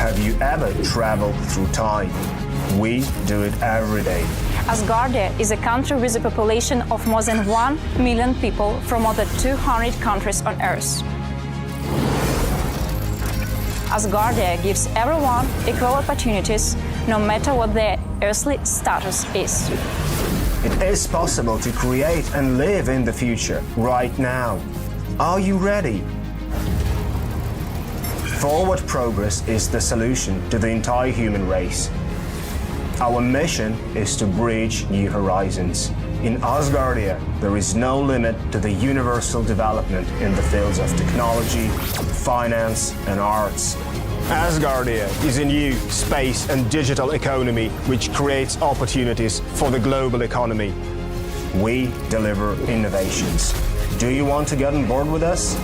Have you ever traveled through time? We do it every day. Asgardia is a country with a population of more than 1 million people from more than 200 countries on Earth. Asgardia gives everyone equal opportunities, no matter what their earthly status is. It is possible to create and live in the future right now. Are you ready? Forward progress is the solution to the entire human race. Our mission is to bridge new horizons. In Asgardia, there is no limit to the universal development in the fields of technology, finance, and arts. Asgardia is a new space and digital economy which creates opportunities for the global economy. We deliver innovations. Do you want to get on board with us?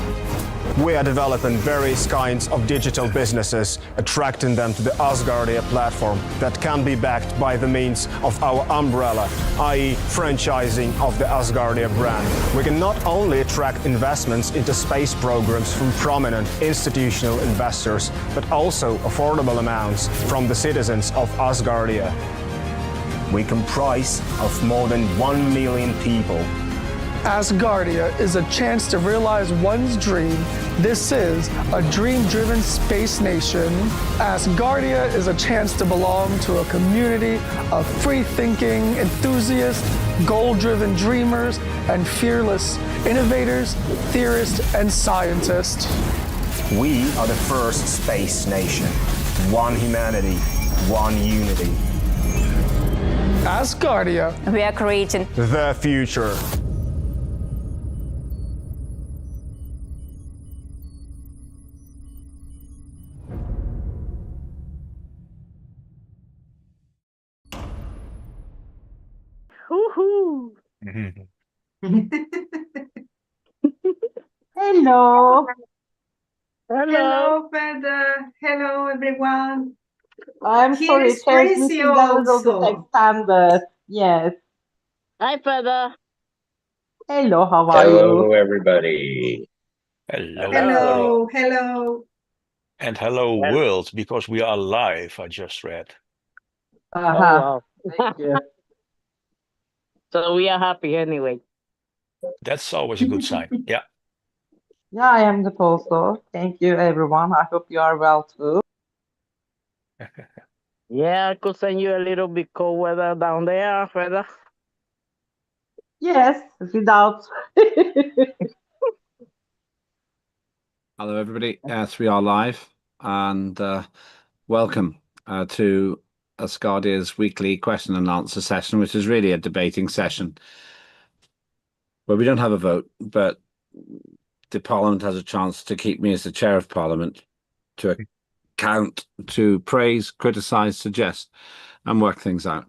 We are developing various kinds of digital businesses, attracting them to the Asgardia platform that can be backed by the means of our umbrella, i.e. franchising of the Asgardia brand. We can not only attract investments into space programs from prominent institutional investors, but also affordable amounts from the citizens of Asgardia. We comprise of more than 1 million people. Asgardia is a chance to realize one's dream. This is a dream-driven space nation. Asgardia is a chance to belong to a community of free-thinking enthusiasts, goal-driven dreamers, and fearless innovators, theorists, and scientists. We are the first space nation. One humanity, one unity. Asgardia. We are creating the future. Woohoo! Hello. Hello, Feda. Hello, everyone. I'm Here sorry, is chair's Tracy missing a little bit also. extended. Yes. Hi, Feda. Hello, how are Hello, you? everybody. Hello, Hello, hello. and hello, world, because we are live, I just read. Uh-huh. Thank you. So we are happy anyway. That's always a good sign. Yeah. Yeah, I am good also. Thank you, everyone. I hope you are well too. Yeah, I could send you a little bit cold weather down there, Feda. Yes, without. Hello, everybody. Yes, we are live, and welcome to Asgardia's weekly question and answer session, which is really a debating session where we don't have a vote, but the Parliament has a chance to keep me as the chair of Parliament to account, to praise, criticise, suggest, and work things out.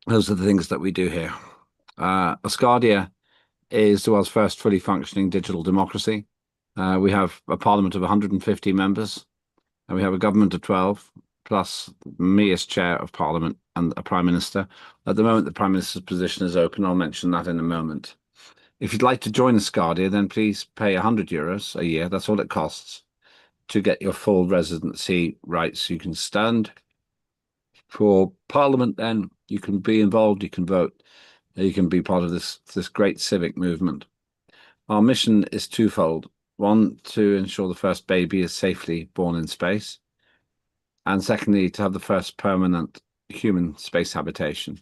Those are the things that we do here. Asgardia is the world's first fully functioning digital democracy. We have a parliament of 150 members, and we have a government of 12, plus me as chair of parliament and a prime minister. At the moment, the prime minister's position is open. I'll mention that in a moment. If you'd like to join Asgardia, then please pay €100 a year. That's all it costs to get your full residency rights. You can stand for parliament, then you can be involved, you can vote, you can be part of this great civic movement. Our mission is twofold. One, to ensure the first baby is safely born in space. And secondly, to have the first permanent human space habitation.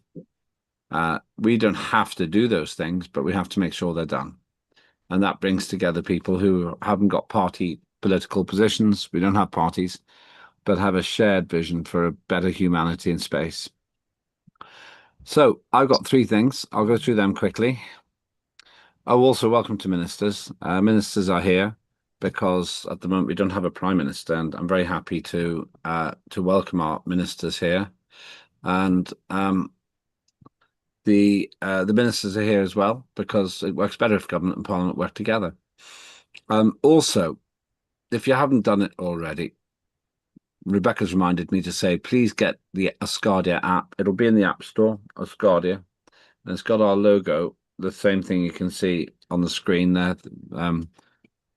We don't have to do those things, but we have to make sure they're done. And that brings together people who haven't got party political positions. We don't have parties, but have a shared vision for a better humanity in space. So I've got 3 things. I'll go through them quickly. Oh, also welcome to ministers. Ministers are here because at the moment we don't have a prime minister, and I'm very happy to welcome our ministers here. And the ministers are here as well because it works better if government and parliament work together. Also, if you haven't done it already, Rebecca's reminded me to say, please get the Asgardia app. It'll be in the App Store, Asgardia, and it's got our logo, the same thing you can see on the screen there.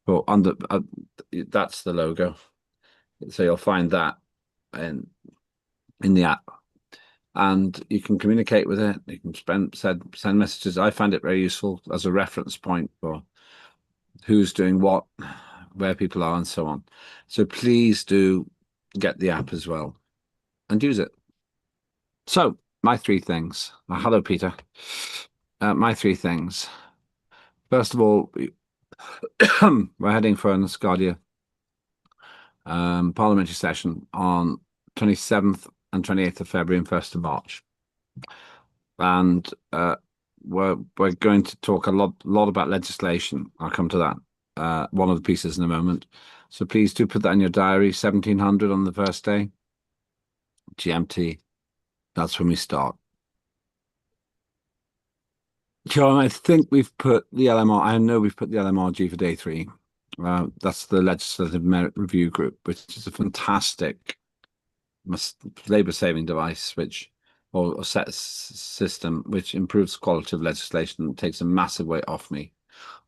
Well, that's the logo. So you'll find that. in the app, and you can communicate with it. You can send messages. I find it very useful as a reference point for who's doing what, where people are, and so on. So please do get the app as well and use it. So my three things. Hello, Peter. My three things. First of all, we're heading for an Asgardia parliamentary session on 27th and 28th of February and 1st of March. And we're going to talk a lot about legislation. I'll come to that, one of the pieces in a moment. So please do put that in your diary, 1700 on the first day, GMT. That's when we start. John, I think we've put the LMR, I know we've put the LMRG for day 3. That's the Legislative Merit Review Group, which is a fantastic labour-saving device, or set system, which improves the quality of legislation and takes a massive weight off me.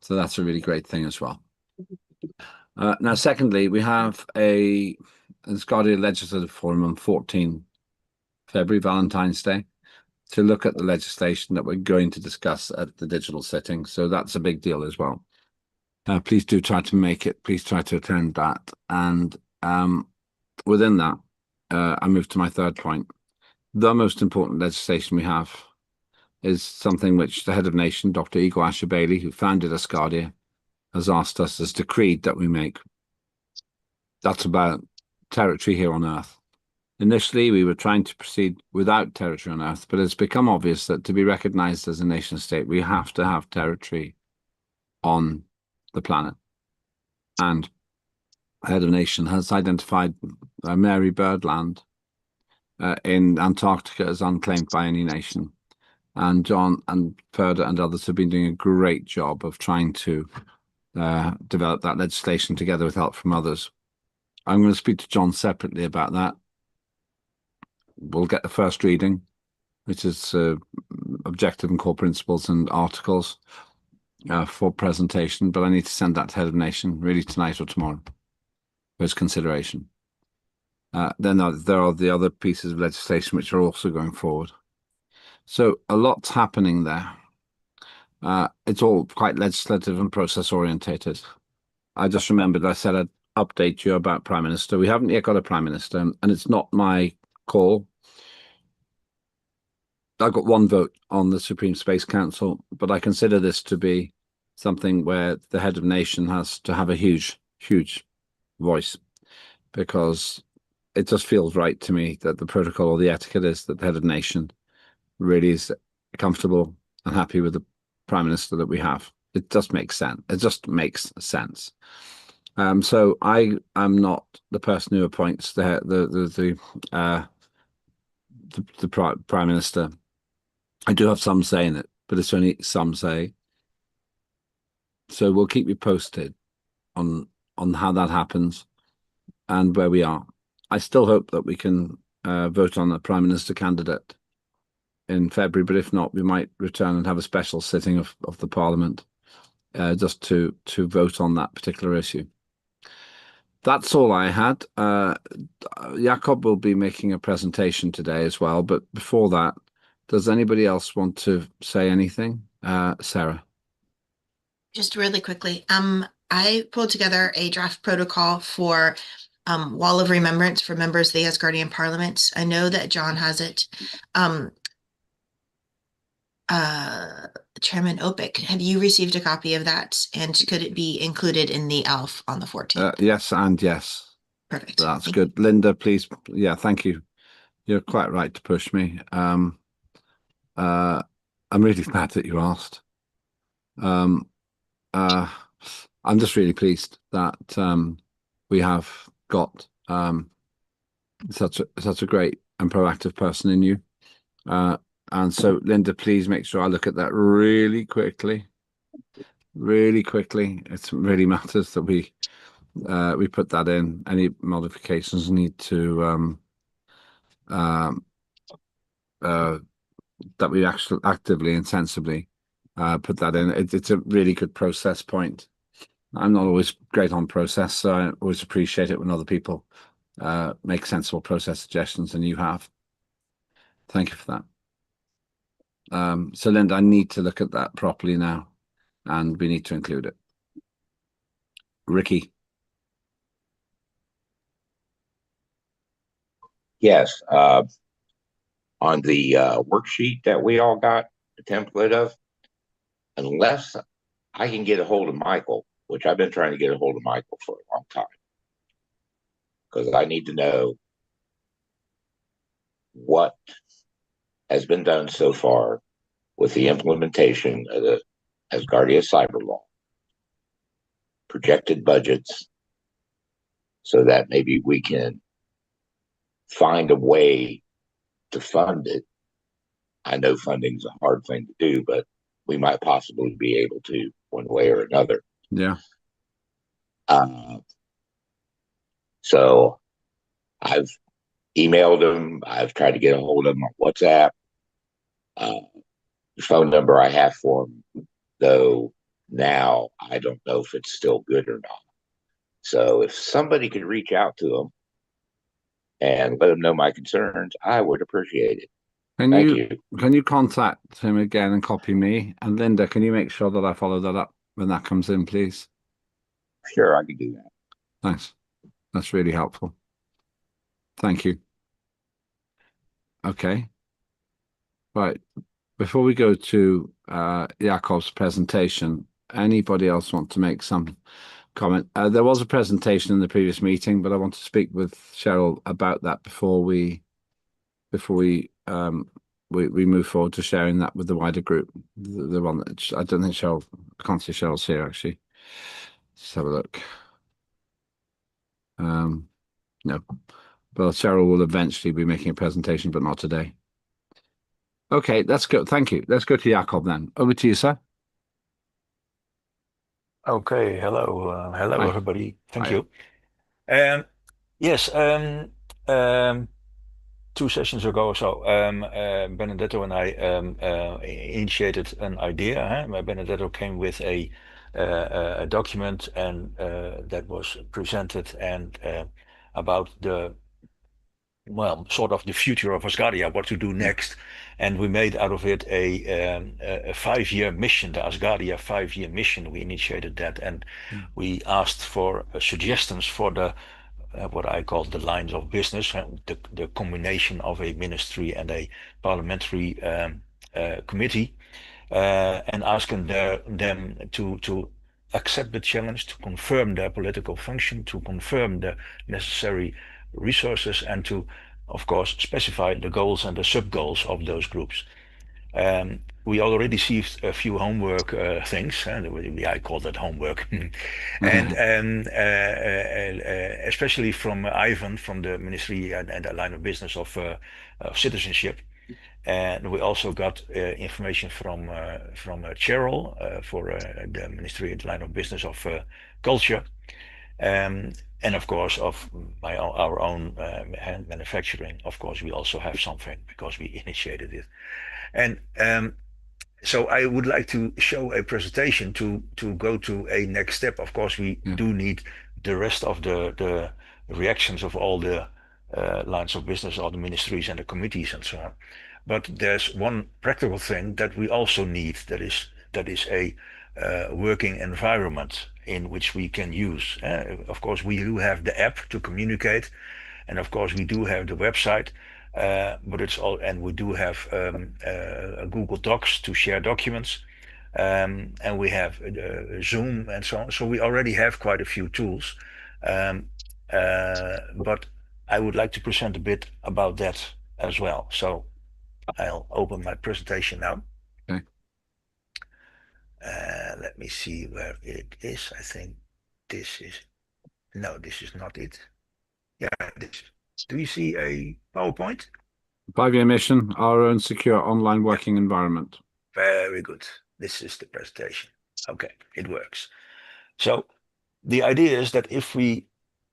So that's a really great thing as well. Now, secondly, we have an Asgardia Legislative Forum on 14 February, Valentine's Day, to look at the legislation that we're going to discuss at the digital sitting. So that's a big deal as well. Please do try to make it. Please try to attend that. And within that, I move to my third point. The most important legislation we have is something which the head of nation, Dr. Igor Asher-Bailey, who founded Asgardia, has asked us, has decreed that we make. That's about territory here on Earth. Initially, we were trying to proceed without territory on Earth, but it's become obvious that to be recognized as a nation state, we have to have territory on the planet. And the head of nation has identified Mary Birdland in Antarctica as unclaimed by any nation. And John and Ferda and others have been doing a great job of trying to develop that legislation together with help from others. I'm going to speak to John separately about that. We'll get the first reading, which is objective and core principles and articles for presentation, but I need to send that to head of nation really tonight or tomorrow for his consideration. Then there are the other pieces of legislation which are also going forward. So a lot's happening there. It's all quite legislative and process orientated. I just remembered I said I'd update you about Prime Minister. We haven't yet got a Prime Minister, and it's not my call. I got one vote on the Supreme Space Council, but I consider this to be something where the head of nation has to have a huge voice, because it just feels right to me that the protocol or the etiquette is that the head of nation really is comfortable and happy with the Prime Minister that we have. It just makes sense. It just makes sense. So I am not the person who appoints the Prime Minister. I do have some say in it, but it's only some say. So we'll keep you posted on how that happens and where we are. I still hope that we can vote on a Prime Minister candidate in February, but if not, we might return and have a special sitting of the Parliament just to vote on that particular issue. That's all I had. Jakob will be making a presentation today as well, but before that, does anybody else want to say anything? Sarah? Just really quickly, I pulled together a draft protocol for Wall of Remembrance for members of the Asgardian Parliament. I know that John has it. Chairman Opik, have you received a copy of that? And could it be included in the ELF on the 14th? Yes, and yes. Perfect. That's good. Linda, please. Yeah, thank you. You're quite right to push me. I'm really glad that you asked. I'm just really pleased that we have got such a great and proactive person in you. And so, Linda, please make sure I look at that really quickly. Really quickly. It really matters that we put that in. Any modifications need to that we actually actively and sensibly put that in. It's a really good process point. I'm not always great on process, so I always appreciate it when other people make sensible process suggestions, and you have. Thank you for that. So Linda, I need to look at that properly now, and we need to include it. Ricky. Yes, on the worksheet that we all got the template of, unless I can get a hold of Michael, which I've been trying to get a hold of Michael for a long time, because I need to know what has been done so far with the implementation of the Asgardia cyber law, projected budgets, so that maybe we can find a way to fund it. I know funding's a hard thing to do, but we might possibly be able to one way or another. Yeah. So I've emailed him. I've tried to get a hold of him on WhatsApp. The phone number I have for him, though, now I don't know if it's still good or not. So if somebody could reach out to him and let him know my concerns, I would appreciate it. Thank you. Can you contact him again and copy me? And Linda, can you make sure that I follow that up when that comes in, please? Sure, I can do that. Thanks. That's really helpful. Thank you. Okay. Right. Before we go to Jakob's presentation, anybody else want to make some comment? There was a presentation in the previous meeting, but I want to speak with Cheryl about that before we move forward to sharing that with the wider group. The one that I don't think Cheryl, I can't see Cheryl's here actually. Let's have a look. No, well, Cheryl will eventually be making a presentation, but not today. Okay, let's go. Thank you. Let's go to Jakob then. Over to you, sir. Okay, hello, hello Hi. everybody. Thank Hi. you. Yes, 2 sessions ago or so, Benedetto and I initiated an idea. Benedetto came with a document and that was presented and about the sort of the future of Asgardia, what to do next, and we made out of it a 5-year mission, the Asgardia 5-year mission. We initiated that, and we asked for suggestions for the what I call the lines of business, the combination of a ministry and a parliamentary committee, and asking them to accept the challenge, to confirm their political function, to confirm the necessary resources, and to, of course, specify the goals and the sub-goals of those groups. We already received a few homework things, and I call that homework, and especially from Ivan from the Ministry and the line of business of citizenship. And we also got information from Cheryl for the Ministry and line of business of culture. And of course, of our own manufacturing, of course, we also have something because we initiated it. And so I would like to show a presentation to go to a next step. Of course, we do need the rest of the reactions of all the lines of business, all the ministries and the committees and so on. But there's one practical thing that we also need, that is a working environment in which we can use. Of course, we do have the app to communicate, and of course we do have the website, but it's all, and we do have Google Docs to share documents, and we have Zoom and so on. So we already have quite a few tools, but I would like to present a bit about that as well. So I'll open my presentation now. Okay. Let me see where it is. I think this is, no, this is not it. Yeah, this. Do you see a PowerPoint? 5-year mission, our own secure online working environment. Very good. This is the presentation. Okay, it works. So the idea is that if we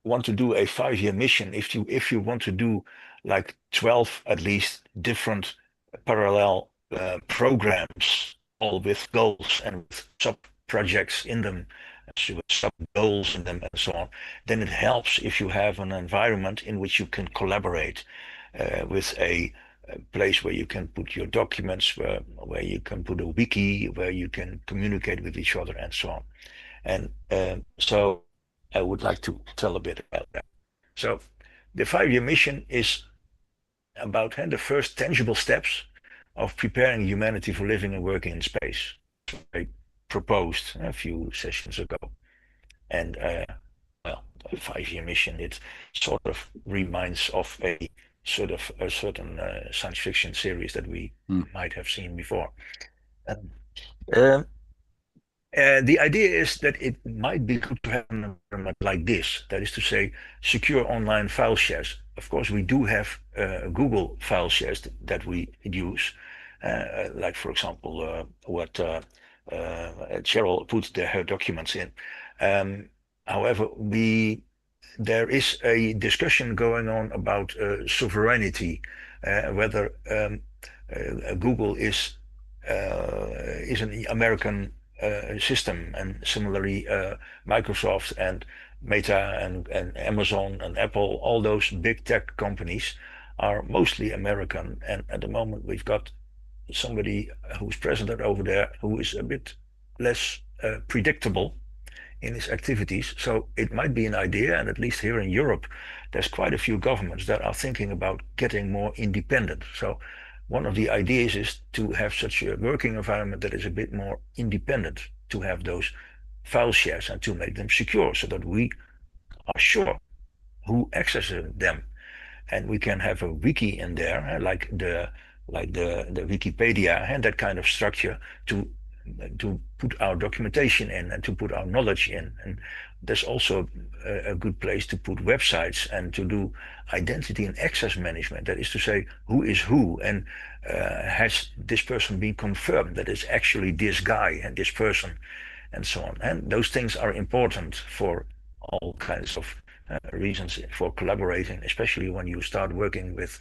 want to do a 5-year mission, if you want to do like 12 at least different parallel programs, all with goals and with sub projects in them, with some goals in them and so on, then it helps if you have an environment in which you can collaborate with a place where you can put your documents, where you can put a wiki, where you can communicate with each other and so on. And so I would like to tell a bit about that. So the 5-year mission is about the first tangible steps of preparing humanity for living and working in space. I proposed a few sessions ago. And well, a 5-year mission, it sort of reminds of a certain science fiction series that we might have seen before. The idea is that it might be good to have an environment like this, that is to say, secure online file shares. Of course, we do have Google file shares that we use, like, for example, what Cheryl put her documents in. However, there is a discussion going on about sovereignty, whether Google is an American system, and similarly Microsoft and Meta and Amazon and Apple, all those big tech companies are mostly American. And at the moment we've got somebody who's president over there who is a bit less predictable in his activities. So it might be an idea, and at least here in Europe, there's quite a few governments that are thinking about getting more independent. So one of the ideas is to have such a working environment that is a bit more independent, to have those file shares and to make them secure so that we are sure who accesses them. And we can have a wiki in there, like the Wikipedia, and that kind of structure to put our documentation in and to put our knowledge in. And there's also a good place to put websites and to do identity and access management. That is to say, who is who, and has this person been confirmed that it's actually this guy and this person, and so on. And those things are important for all kinds of reasons for collaborating, especially when you start working with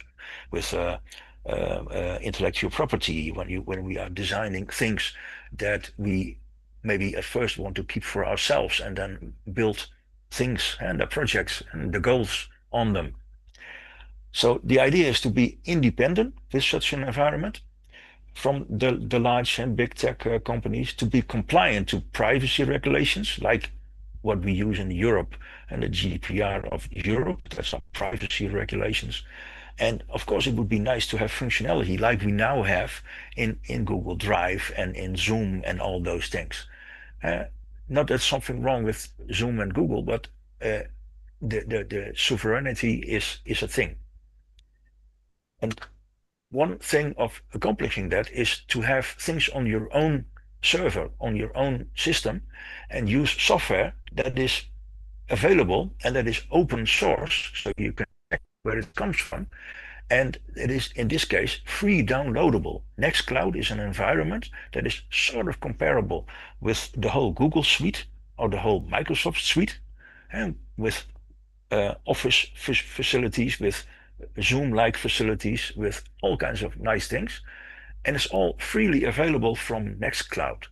intellectual property, when we are designing things that we maybe at first want to keep for ourselves and then build things and the projects and the goals on them. So the idea is to be independent with such an environment from the large and big tech companies, to be compliant to privacy regulations like what we use in Europe and the GDPR of Europe. That's our privacy regulations. And of course, it would be nice to have functionality like we now have in Google Drive and in Zoom and all those things. Not that something wrong with Zoom and Google, but the sovereignty is a thing. And one thing of accomplishing that is to have things on your own server, on your own system, and use software that is available and that is open source, so you can check where it comes from. And it is, in this case, free downloadable. Nextcloud is an environment that is sort of comparable with the whole Google suite or the whole Microsoft suite, and with Office facilities, with Zoom-like facilities, with all kinds of nice things. And it's all freely available from Nextcloud.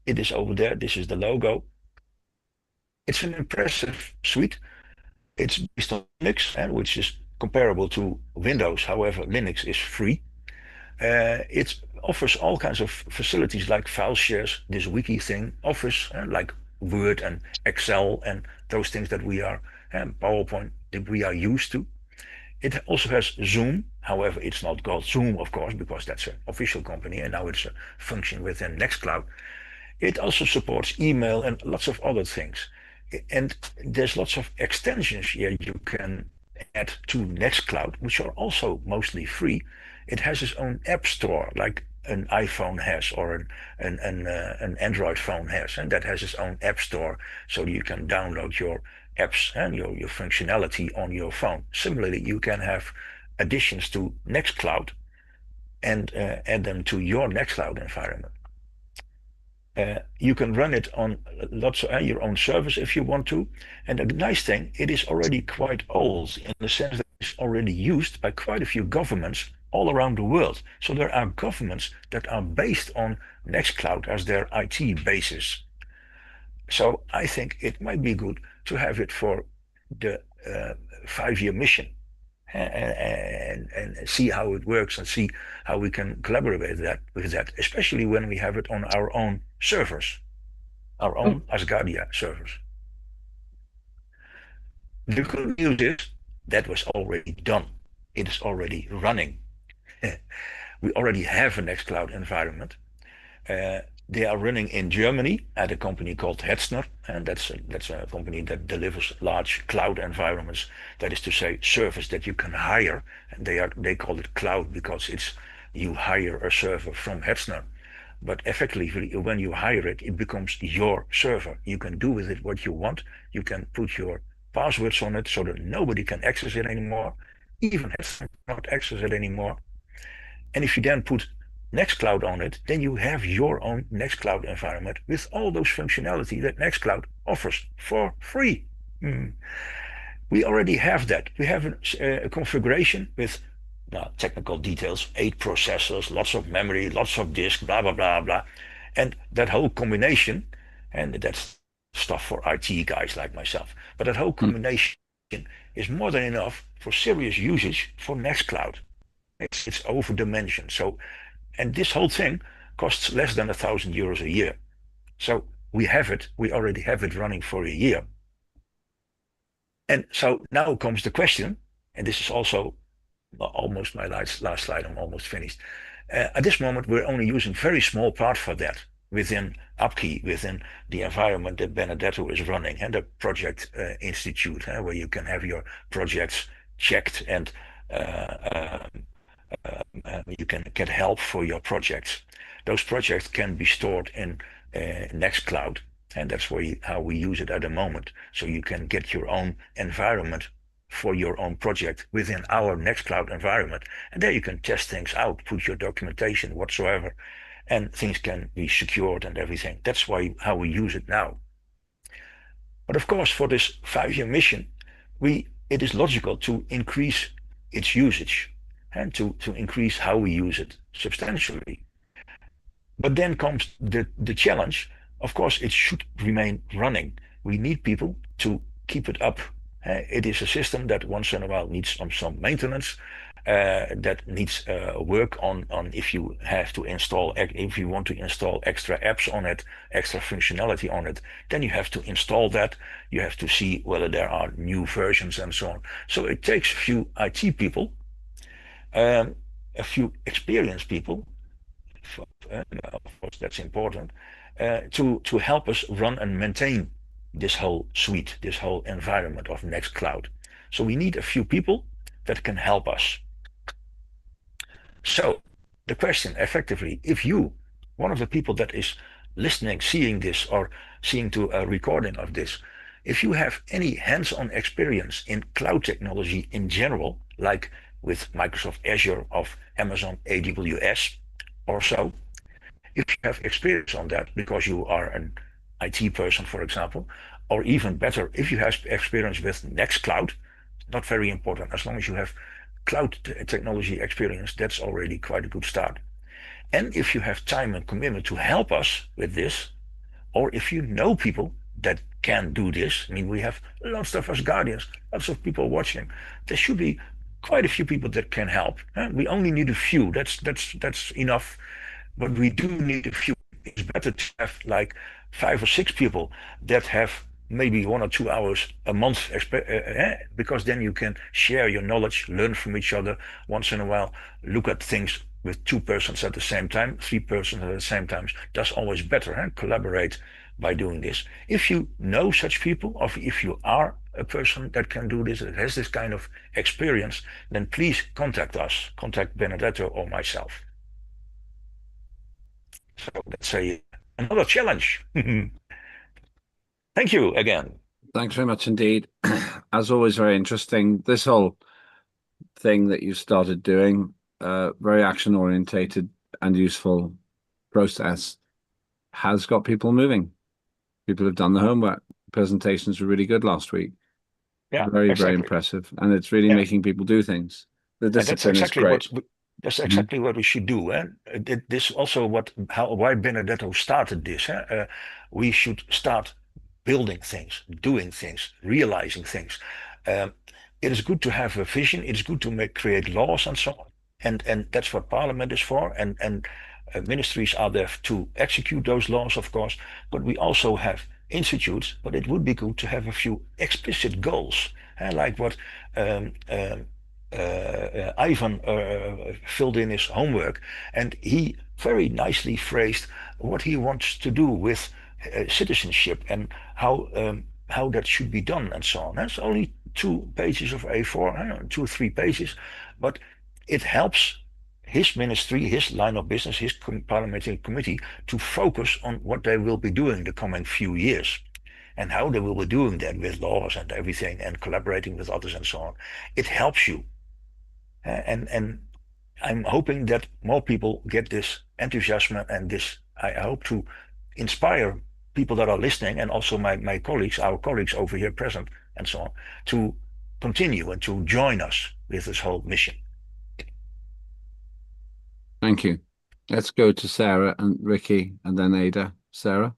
It is over there. This is the logo. It's an impressive suite. It's based on Linux, which is comparable to Windows. However, Linux is free. It offers all kinds of facilities like file shares, this wiki thing, Office, like Word and Excel and those things that we are, PowerPoint, that we are used to. It also has Zoom. However, it's not called Zoom, of course, because that's an official company, and now it's a function within Nextcloud. It also supports email and lots of other things. And there's lots of extensions here you can add to Nextcloud, which are also mostly free. It has its own app store, like an iPhone has, or an Android phone has, and that has its own app store, so you can download your apps and your functionality on your phone. Similarly, you can have additions to Nextcloud and add them to your Nextcloud environment. You can run it on lots of your own servers if you want to. And the nice thing, it is already quite old in the sense that it's already used by quite a few governments all around the world. So there are governments that are based on Nextcloud as their IT basis. So I think it might be good to have it for the 5-year mission, and see how it works and see how we can collaborate with that, especially when we have it on our own servers, our own Asgardia servers. The good news is that was already done. It is already running. We already have a Nextcloud environment. They are running in Germany at a company called Hetzner, and that's a company that delivers large cloud environments. That is to say, servers that you can hire, and they call it cloud because it's you hire a server from Hetzner. But effectively, when you hire it, it becomes your server. You can do with it what you want. You can put your passwords on it so that nobody can access it anymore. Even Hetzner cannot access it anymore. And if you then put Nextcloud on it, then you have your own Nextcloud environment with all those functionality that Nextcloud offers for free. We already have that. We have a configuration with technical details, 8 processors, lots of memory, lots of disk, blah, blah, blah, blah. And that whole combination, and that's stuff for IT guys like myself, but that whole combination is more than enough for serious usage for Nextcloud. It's over dimension. So, and this whole thing costs less than €1,000 a year. So we already have it running for a year. And so now comes the question, and this is also almost my last slide, I'm almost finished. At this moment, we're only using very small part for that within Upkey, within the environment that Benedetto is running, and the project institute, where you can have your projects checked and you can get help for your projects. Those projects can be stored in Nextcloud, and that's how we use it at the moment. So you can get your own environment for your own project within our Nextcloud environment, and there you can test things out, put your documentation whatsoever, and things can be secured and everything. That's how we use it now. But of course, for this 5-year mission, it is logical to increase its usage and to increase how we use it substantially. But then comes the challenge. Of course, it should remain running. We need people to keep it up. It is a system that once in a while needs some maintenance, that needs work on if you want to install extra apps on it, extra functionality on it, then you have to install that. You have to see whether there are new versions and so on. So it takes a few IT people, a few experienced people, of course that's important, to help us run and maintain this whole suite, this whole environment of Nextcloud. So we need a few people that can help us. So the question, effectively, if you, one of the people that is listening, seeing this, or seeing to a recording of this, if you have any hands-on experience in cloud technology in general, like with Microsoft Azure, of Amazon AWS or so, if you have experience on that because you are an IT person, for example, or even better, if you have experience with Nextcloud, not very important, as long as you have cloud technology experience, that's already quite a good start. And if you have time and commitment to help us with this, or if you know people that can do this, I mean, we have lots of Asgardians, lots of people watching. There should be quite a few people that can help. We only need a few. That's enough. But we do need a few. It's better to have like 5 or 6 people that have maybe 1 or 2 hours a month, because then you can share your knowledge, learn from each other once in a while, look at things with 2 persons at the same time, 3 persons at the same time. That's always better, collaborate by doing this. If you know such people, or if you are a person that can do this, that has this kind of experience, then please contact us, contact Benedetto or myself. So that's another challenge. Thank you again. Thanks very much indeed. As always, very interesting. This whole thing that you started doing, very action orientated and useful process, has got people moving. People have done the homework. Presentations were really good last week. Yeah, very, exactly. very impressive. And it's really making people do things. The discipline is great. That's exactly what we should do. This also why Benedetto started this. We should start building things, doing things, realizing things. It is good to have a vision. It's good to create laws and so on. And that's what Parliament is for. And ministries are there to execute those laws, of course. But we also have institutes. But it would be good to have a few explicit goals, like what Ivan filled in his homework, and he very nicely phrased what he wants to do with citizenship and how that should be done and so on. That's only 2 pages of A4, 2 or 3 pages, but it helps his ministry, his line of business, his parliamentary committee to focus on what they will be doing the coming few years and how they will be doing that with laws and everything and collaborating with others and so on. It helps you. And I'm hoping that more people get this enthusiasm and this. I hope to inspire people that are listening and also my colleagues, our colleagues over here present and so on, to continue and to join us with this whole mission. Thank you. Let's go to Sarah and Ricky and then Ada. Sarah?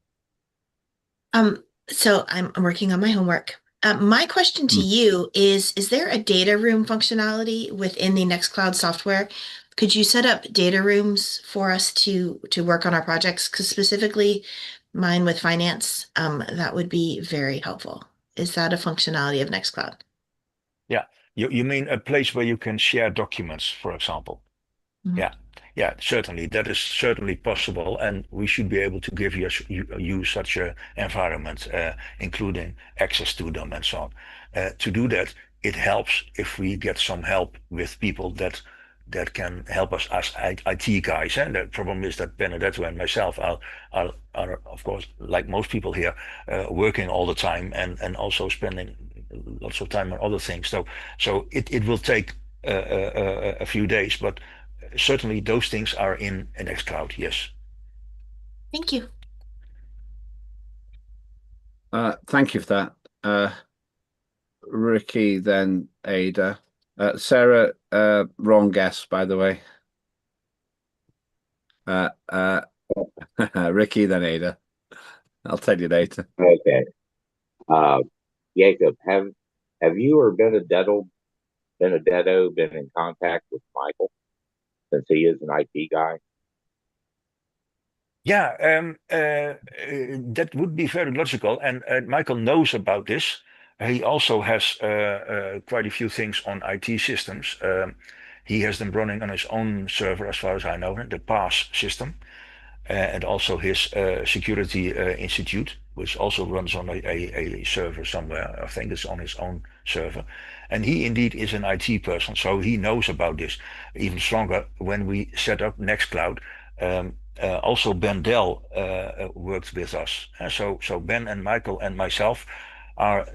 So I'm working on my homework. My question to you is there a data room functionality within the Nextcloud software? Could you set up data rooms for us to work on our projects? Because specifically mine with finance, that would be very helpful. Is that a functionality of Nextcloud? Yeah, you mean a place where you can share documents, for example? Yeah, certainly. That is certainly possible, and we should be able to give you such an environment, including access to them and so on. To do that, it helps if we get some help with people that can help us as IT guys. And the problem is that Benedetto and myself are of course, like most people here, working all the time and also spending lots of time on other things. So it will take a few days, but certainly those things are in Nextcloud, yes. Thank you. Thank you for that. Ricky, then Ada. Sarah, wrong guess, by the way. Ricky, then Ada. I'll tell you later. Okay. Jacob, have you or Benedetto been in contact with Michael since he is an IT guy? Yeah, that would be very logical, and Michael knows about this. He also has quite a few things on IT systems. He has them running on his own server, as far as I know, the PASS system, and also his security institute, which also runs on a server somewhere. I think it's on his own server. And he indeed is an IT person, so he knows about this. Even stronger, when we set up Nextcloud, also Ben Dell worked with us. So Ben and Michael and myself are,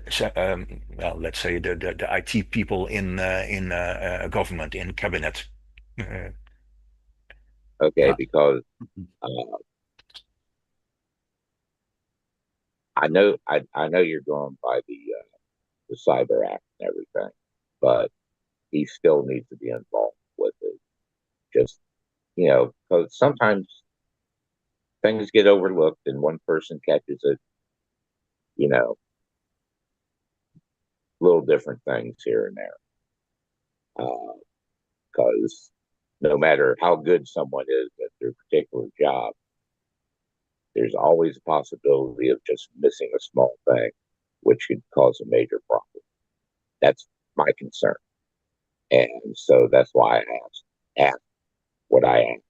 well, let's say the IT people in government, in cabinet. Okay, because I know you're going by the Cyber Act and everything, but he still needs to be involved with it. Just, because sometimes things get overlooked and one person catches it, little different things here and there. Because no matter how good someone is at their particular job, there's always a possibility of just missing a small thing, which could cause a major problem. That's my concern. And so that's why I asked what I asked.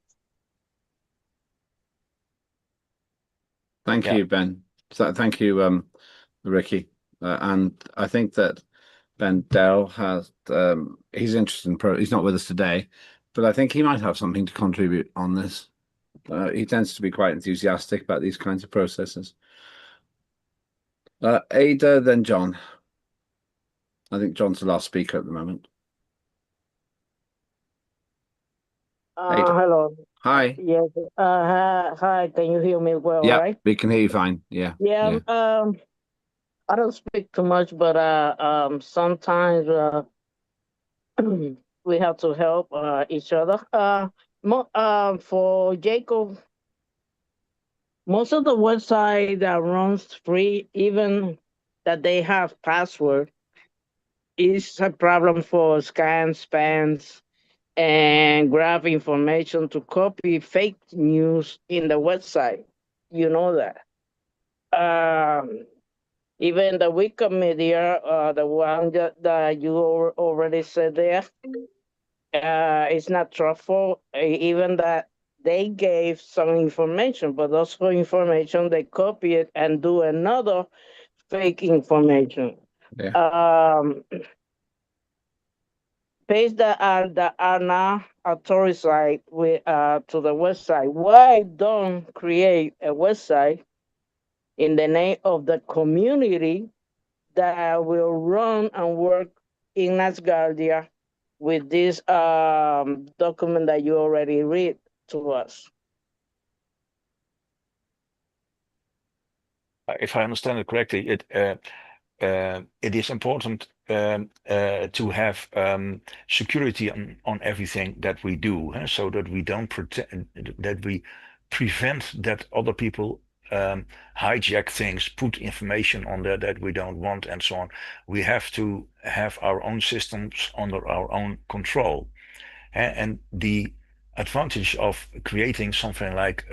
Thank you, Ben. So thank you, Ricky. And I think that Ben Dell has, he's interested in he's not with us today, but I think he might have something to contribute on this. He tends to be quite enthusiastic about these kinds of processes. Ada, then John. I think John's the last speaker at the moment. Hello. Hi. Yes. Hi. Can you hear me well? Yeah, right? we can hear you fine. Yeah. Yeah. I don't speak too much, but sometimes we have to help each other. For Jacob, most of the website that runs free, even that they have password, is a problem for scams, spams, and grab information to copy fake news in the website. You know that. Even the Wikimedia, the one that you already said there, it's not truthful. Even that they gave some information, but those information they copy it and do another fake information. Yeah. Page that are not authorized with to the website. Why don't create a website in the name of the community that will run and work in Asgardia with this document that you already read to us? If I understand it correctly, it is important to have security on everything that we do, so that we don't that we prevent that other people hijack things, put information on there that we don't want, and so on. We have to have our own systems under our own control. And the advantage of creating something like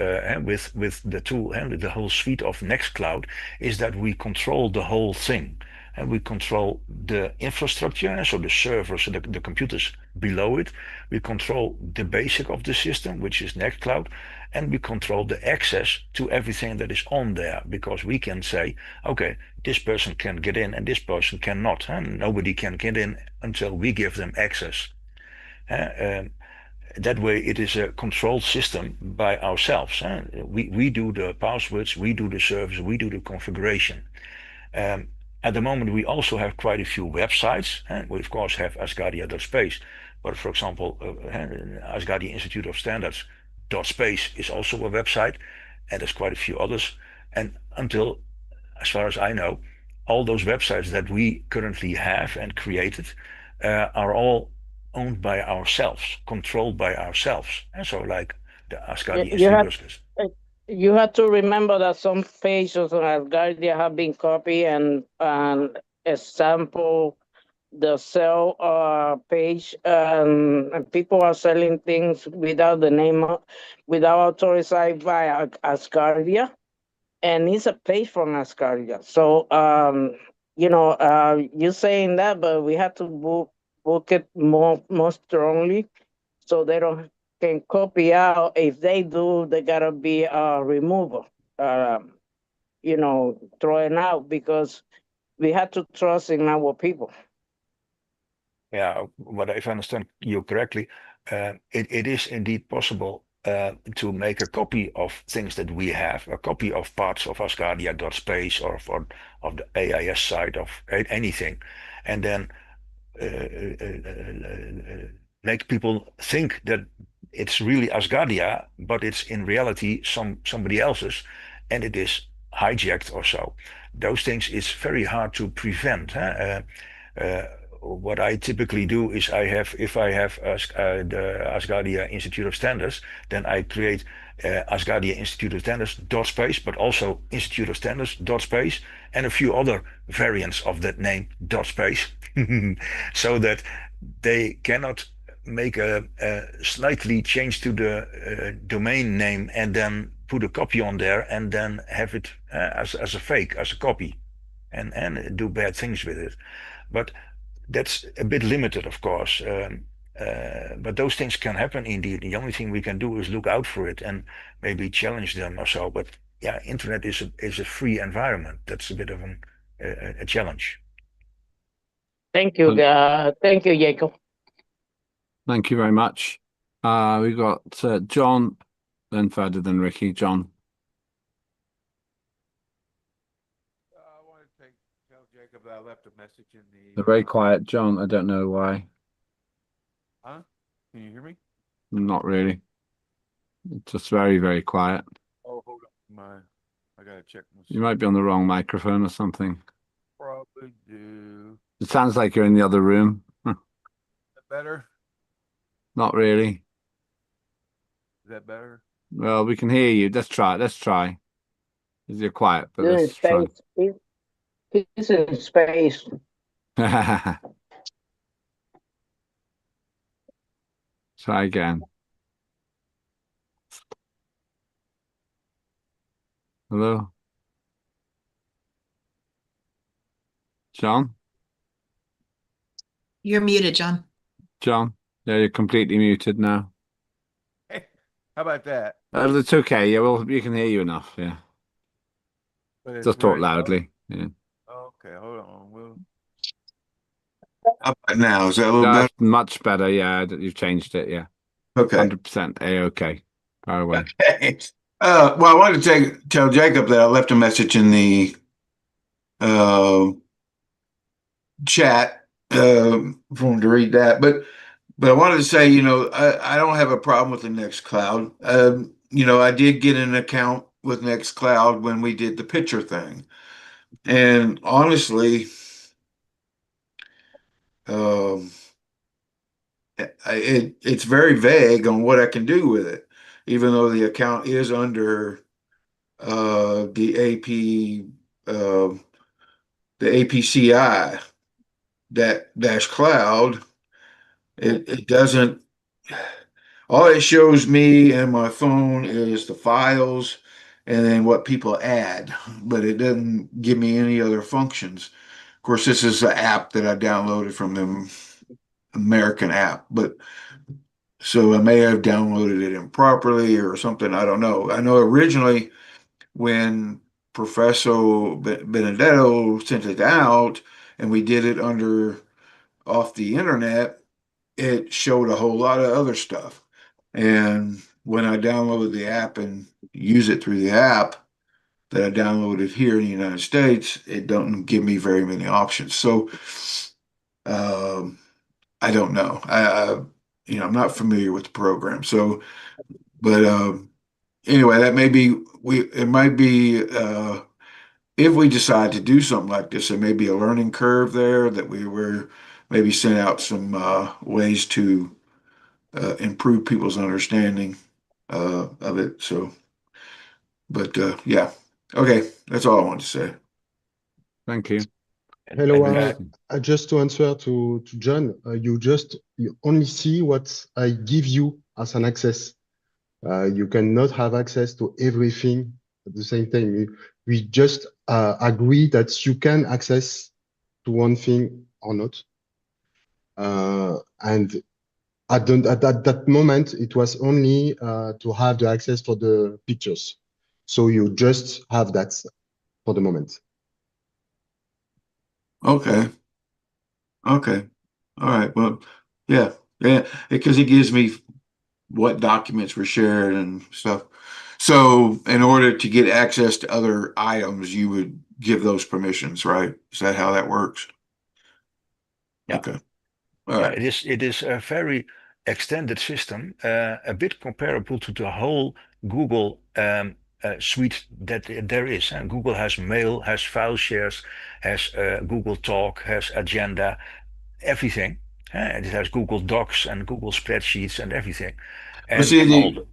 with the tool and the whole suite of Nextcloud is that we control the whole thing. And we control the infrastructure, so the servers, the computers below it. We control the basic of the system, which is Nextcloud, and we control the access to everything that is on there, because we can say, okay, this person can get in and this person cannot, and nobody can get in until we give them access. That way it is a controlled system by ourselves. We do the passwords, we do the service, we do the configuration. At the moment, we also have quite a few websites. We of course have Asgardia.space, but for example, Asgardia Institute of Standards .space is also a website, and there's quite a few others. And until, as far as I know, all those websites that we currently have and created are all owned by ourselves, controlled by ourselves. And so like the Asgardia Institute. You have to remember that some pages on Asgardia have been copied and example the sell page, and people are selling things without the name, without authorized by Asgardia, and it's a page from Asgardia. So you're saying that, but we have to book it more strongly, so they don't can copy out. If they do, they gotta be removal, thrown out, because we have to trust in our people. Yeah, but if I understand you correctly, it is indeed possible to make a copy of things that we have, a copy of parts of Asgardia.space or of the AIS side of anything, and then make people think that it's really Asgardia, but it's in reality somebody else's, and it is hijacked or so. Those things is very hard to prevent. What I typically do is if I have the Asgardia Institute of Standards, then I create Asgardia Institute of Standards .space, but also Institute of Standards .space, and a few other variants of that name .space, so that they cannot make a slightly change to the domain name and then put a copy on there and then have it as a fake, as a copy, and do bad things with it. But that's a bit limited, of course. But those things can happen indeed. The only thing we can do is look out for it and maybe challenge them or so. But yeah, internet is a free environment. That's a bit of a challenge. Thank you, Jacob. Thank you very much. We've got John, then further than Ricky. John. I want to tell Jacob that I left a message in the. They're very quiet, John. I don't know why. Huh? Can you hear me? Not really. It's just very, very quiet. Oh, hold on. I gotta check. You might be on the wrong microphone or something. Probably do. It sounds like you're in the other room. Better? Not really. Is that better? Well, we can hear you. Let's try. Let's try. You're quiet, but This let's is try. space. He's in space. Try again. Hello? John? You're muted, John. John? Yeah, you're completely muted now. How about that? It's okay. Yeah, well, we can hear you enough. Yeah. But it's Just talk very low. loudly. Yeah. Okay, hold on. We'll... How about now? Is that a little That's better? much better. Yeah, you've changed it. Yeah. Okay. 100% A-okay. Far away. Okay. Well, I wanted to tell Jacob that I left a message in the chat for him to read that. But I wanted to say, I don't have a problem with the Nextcloud. I did get an account with Nextcloud when we did the picture thing. And honestly, it's very vague on what I can do with it, even though the account is under the uh, the APCI that dash cloud. It doesn't. All it shows me and my phone is the files and then what people add, but it doesn't give me any other functions. Of course, this is an app that I downloaded from the American app, but so I may have downloaded it improperly or something. I don't know. I know originally when Professor Benedetto sent it out and we did it off the internet, it showed a whole lot of other stuff. And when I downloaded the app and use it through the app that I downloaded here in the United States, it doesn't give me very many options. So I don't know. I'm not familiar with the program. So, but anyway, that may be it might be if we decide to do something like this, there may be a learning curve there that we were maybe send out some ways to improve people's understanding of it. So, but yeah, okay, that's all I want to say. Thank you. Hello, And, just to answer to John, you only see what I give you as an access. You cannot have access to everything at the same time. We just agree that you can access to one thing or not. And at that moment, it was only to have the access for the pictures. So you just have that for the moment. Okay. Okay. All right. Well, yeah, because it gives me what documents were shared and stuff. So, in order to get access to other items, you would give those permissions, right? Is that how that works? Yeah. Okay. All Yeah, right. it is a very extended system, a bit comparable to the whole Google suite that there is. And Google has Mail, has file shares, has Google Talk, has Agenda, everything. And it has Google Docs and Google Spreadsheets and everything. Well, And see, all the,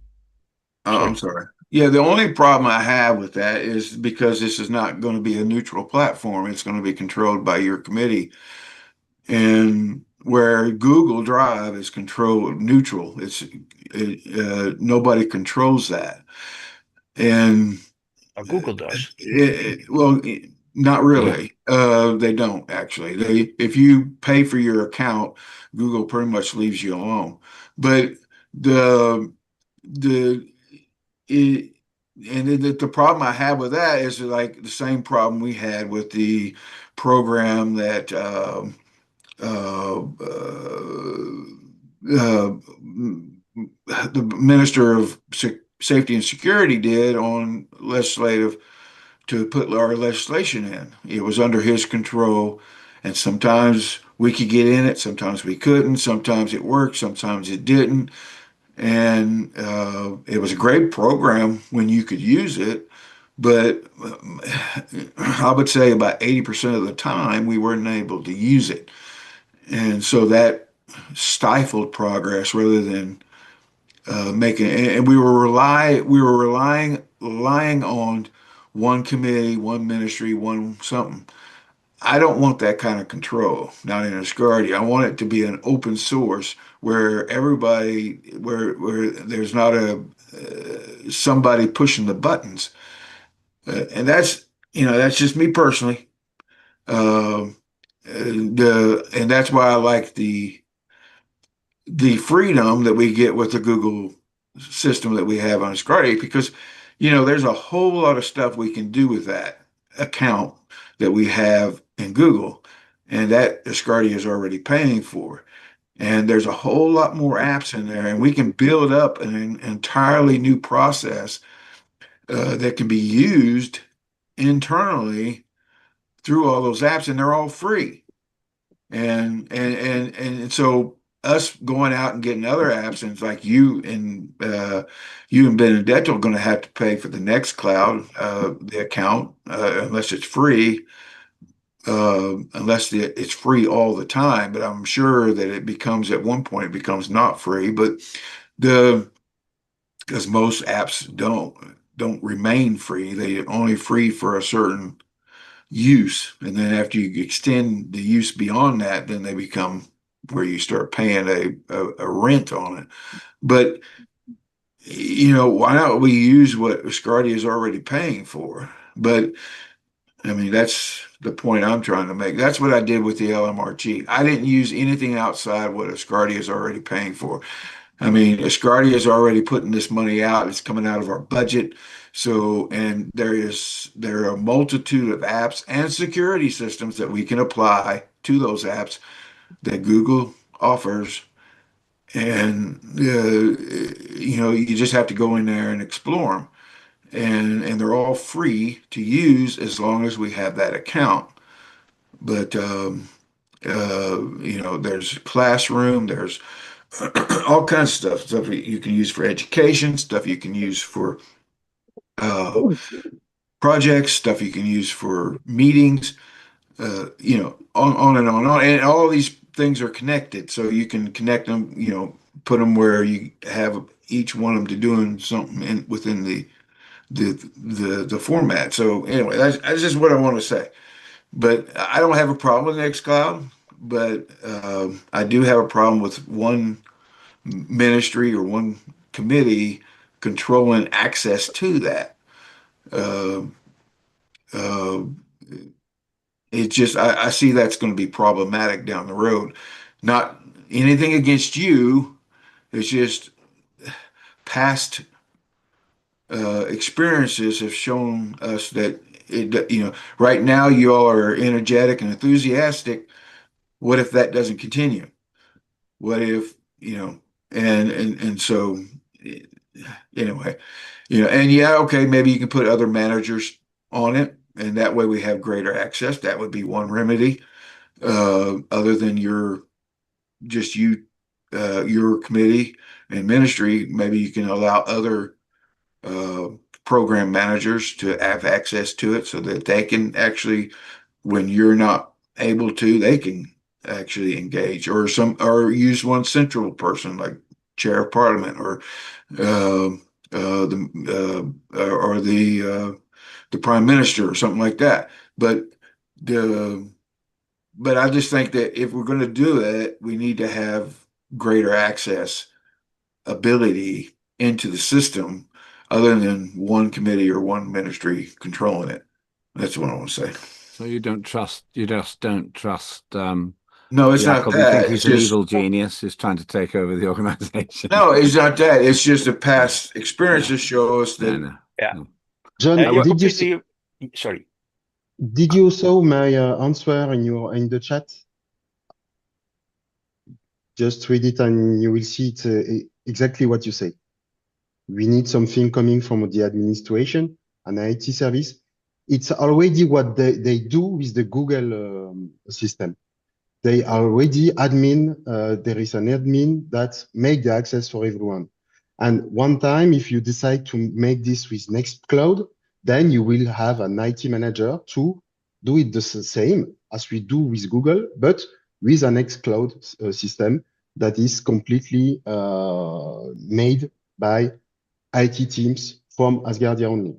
I'm sorry. Yeah, the only problem I have with that is because this is not going to be a neutral platform. It's going to be controlled by your committee. And where Google Drive is controlled neutral, nobody controls that. And Google does. well, not really. They don't actually. If you pay for your account, Google pretty much leaves you alone. But the the it, and the problem I have with that is like the same problem we had with the program that uh, the Minister of Safety and Security did on legislative to put our legislation in. It was under his control, and sometimes we could get in it, sometimes we couldn't, sometimes it worked, sometimes it didn't. And it was a great program when you could use it, but I would say about 80% of the time we weren't able to use it. And so that stifled progress rather than making. And we were relying on one committee, one ministry, one something. I don't want that kind of control, not in Asgardia. I want it to be an open source where everybody, where there's not a somebody pushing the buttons, and that's just me personally. Um, and that's why I like the freedom that we get with the Google system that we have on Asgardia, because there's a whole lot of stuff we can do with that account that we have in Google, and that Asgardia is already paying for. And there's a whole lot more apps in there, and we can build up an entirely new process that can be used internally through all those apps, and they're all free. And so us going out and getting other apps, and it's like you and Benedetto are going to have to pay for the Nextcloud the account unless it's free, unless it's free all the time. But I'm sure that it becomes at one point it becomes not free. But the because most apps don't remain free, they only free for a certain use, and then after you extend the use beyond that, then they become where you start paying a rent on it. But why not we use what Asgardia is already paying for? But I mean, that's the point I'm trying to make. That's what I did with the LMRG. I didn't use anything outside what Asgardia is already paying for. I mean, Asgardia is already putting this money out. It's coming out of our budget. So, and there are a multitude of apps and security systems that we can apply to those apps that Google offers. And, you just have to go in there and explore them. And they're all free to use as long as we have that account. But, there's Classroom, there's all kinds of stuff you can use for education, stuff you can use for projects, stuff you can use for meetings, on and on and on. And all these things are connected, so you can connect them, put them where you have each one of them to doing something within the format. So anyway, that's just what I want to say. But I don't have a problem with Nextcloud, but I do have a problem with one ministry or one committee controlling access to that. Uh, uh, it's just I see that's going to be problematic down the road. Not anything against you. It's just past experiences have shown us that right now you all are energetic and enthusiastic. What if that doesn't continue? What if and so anyway, and yeah, okay, maybe you can put other managers on it, and that way we have greater access. That would be one remedy. Other than your committee and ministry, maybe you can allow other program managers to have access to it so that they can actually, when you're not able to, they can actually engage, or use one central person like chair of parliament, or the prime minister or something like that. But I just think that if we're going to do it, we need to have greater access ability into the system other than one committee or one ministry controlling it. That's what I want to say. So you just don't trust no, it's not Jacob. that. You think he's It's an just evil genius who's trying to take over the organization? no, it's not that. It's just the past experiences show us that. No. Yeah. John, You're did you completely. Sorry. did you saw my answer in the chat? Just read it and you will see it exactly what you say. We need something coming from the administration, an IT service. It's already what they do with the Google system. They already there is an admin that make the access for everyone. And one time, if you decide to make this with Nextcloud, then you will have an IT manager to do it the same as we do with Google, but with an Nextcloud system that is completely made by IT teams from Asgardia only.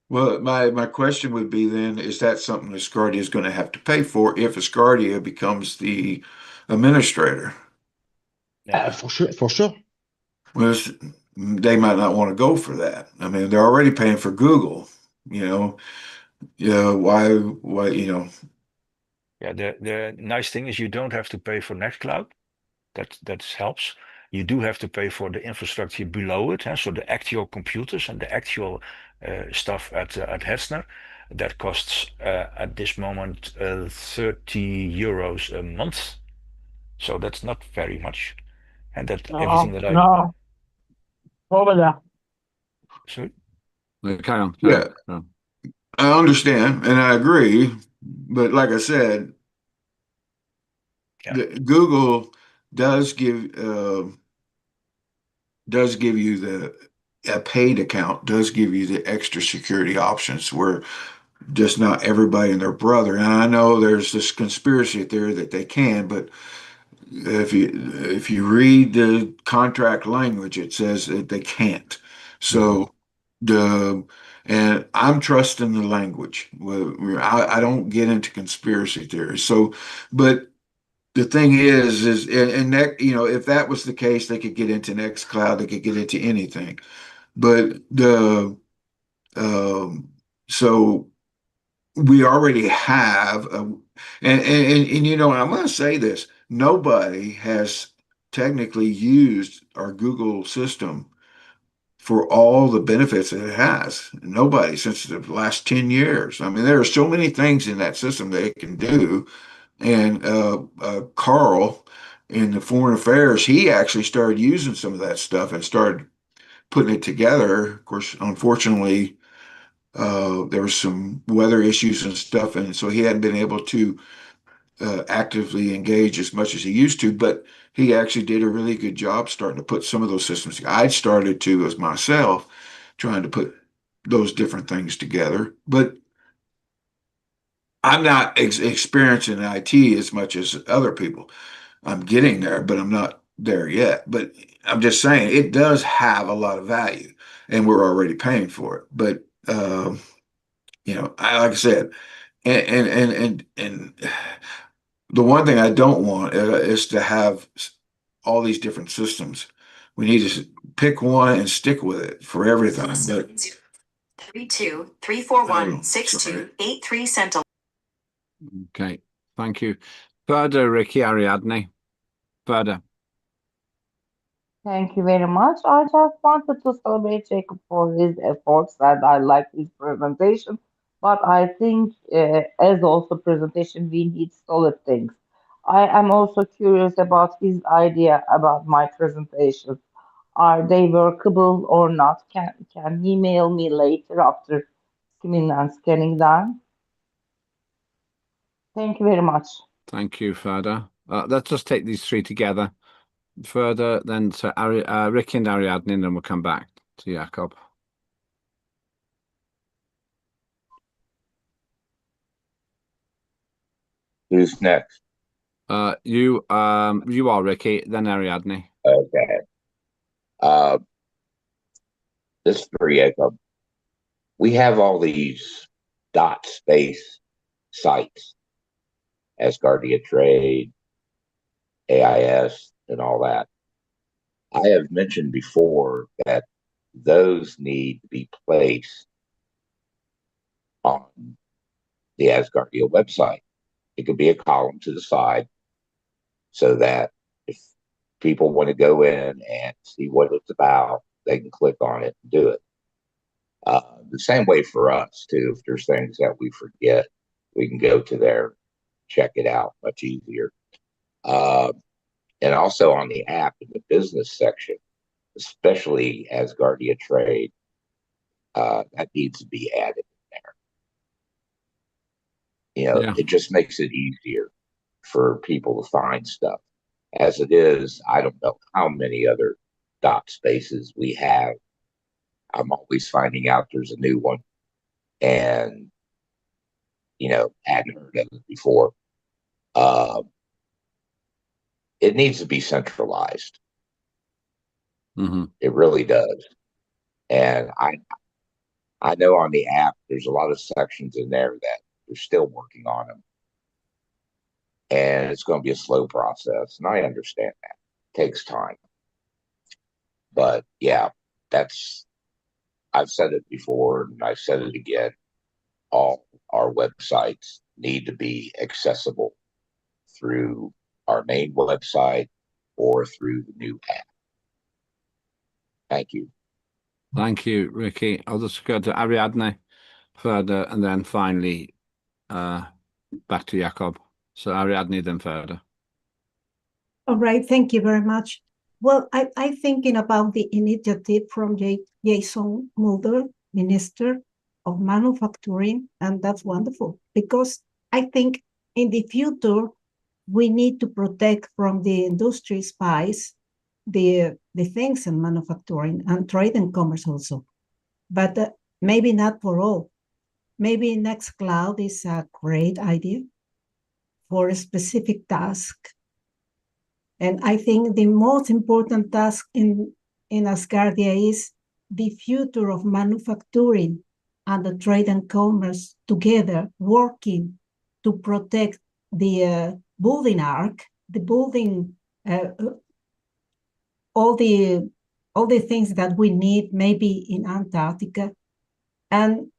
Well, my question would be then, is that something Asgardia is going to have to pay for if Asgardia becomes the administrator? For sure, for sure. Well, they might not want to go for that. I mean, they're already paying for Google, you know. Yeah, why, you know. Yeah, the nice thing is you don't have to pay for Nextcloud. That helps. You do have to pay for the infrastructure below it, so the actual computers and the actual stuff at Hetzner. That costs at this moment 30 euros a month. So that's not very much. And that everything that I No, over there. sorry? Carry on. Yeah, I understand and I agree, but like I said, Google does give you a paid account does give you the extra security options where just not everybody and their brother. And I know there's this conspiracy theory that they can, but if you read the contract language, it says that they can't. So and I'm trusting the language. I don't get into conspiracy theories. So, but the thing is, and that, you know, if that was the case, they could get into Nextcloud, they could get into anything. But so we already have and you know, I'm going to say this, nobody has technically used our Google system for all the benefits that it has. Nobody since the last 10 years. I mean, there are so many things in that system that it can do. And Carl in the foreign affairs, he actually started using some of that stuff and started putting it together. Of course, unfortunately, there was some weather issues and stuff, and so he hadn't been able to actively engage as much as he used to. But he actually did a really good job starting to put some of those systems together. I started to as myself, trying to put those different things together. But I'm not experiencing IT as much as other people. I'm getting there, but I'm not there yet. But I'm just saying it does have a lot of value, and we're already paying for it. But you know, like I said, and the one thing I don't want is to have all these different systems. We need to pick one and stick with it for everything. But 32 Okay, thank you. Further, Ricky Ariadne. Further. Thank you very much. I just wanted to celebrate Jacob for his efforts and I like his presentation. But I think, as also presentation, we need solid things. I am also curious about his idea about my presentation. Are they workable or not? Can he mail me later after skimming and scanning them? Thank you very much. Thank you, Further. Let's just take these three together. Further, then to Ricky and Ariadne, and then we'll come back to Jakob. Who's next? You are Ricky, then Ariadne. Okay. This for Jacob. We have all these dot space sites, Asgardia Trade, AIS, and all that. I have mentioned before that those need to be placed on the Asgardia website. It could be a column to the side so that if people want to go in and see what it's about, they can click on it and do it. The same way for us, too. If there's things that we forget, we can go to there, check it out much easier. And also on the app in the business section, especially Asgardia Trade, that needs to be added in there. You know, it just makes it easier for people to find stuff. As it is, I don't know how many other dot spaces we have. I'm always finding out there's a new one, and you know, hadn't heard of it before. it needs to be centralized. Mm-hmm. It really does. And I know on the app there's a lot of sections in there that they're still working on them, and it's going to be a slow process. And I understand that it takes time, but yeah, that's I've said it before and I said it again. All our websites need to be accessible through our main website or through the new app. Thank you. Thank you, Ricky. I'll just go to Ariadne further, and then finally back to Jakob. So Ariadne, then further. All right, thank you very much. Well, I'm thinking about the initiative from Jason Mulder, Minister of Manufacturing, and that's wonderful because I think in the future we need to protect from the industry spies the things in manufacturing and trade and commerce also, but maybe not for all. Maybe Nextcloud is a great idea for a specific task. And I think the most important task in Asgardia is the future of manufacturing and the trade and commerce together, working to protect the building arc, the building, all the things that we need, maybe in Antarctica. And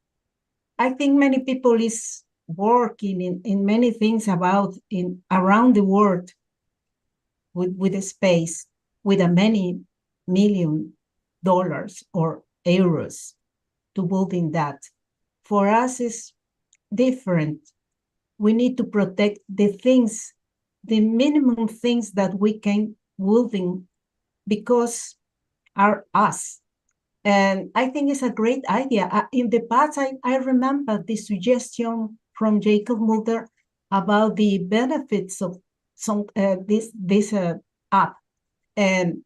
I think many people is working in many things around the world with a space, with a many $1 million or euros to building that. For us, is different. We need to protect the things, the minimum things that we can building because are us. And I think it's a great idea. In the past, I remember the suggestion from Jacob Mulder about the benefits of this app. And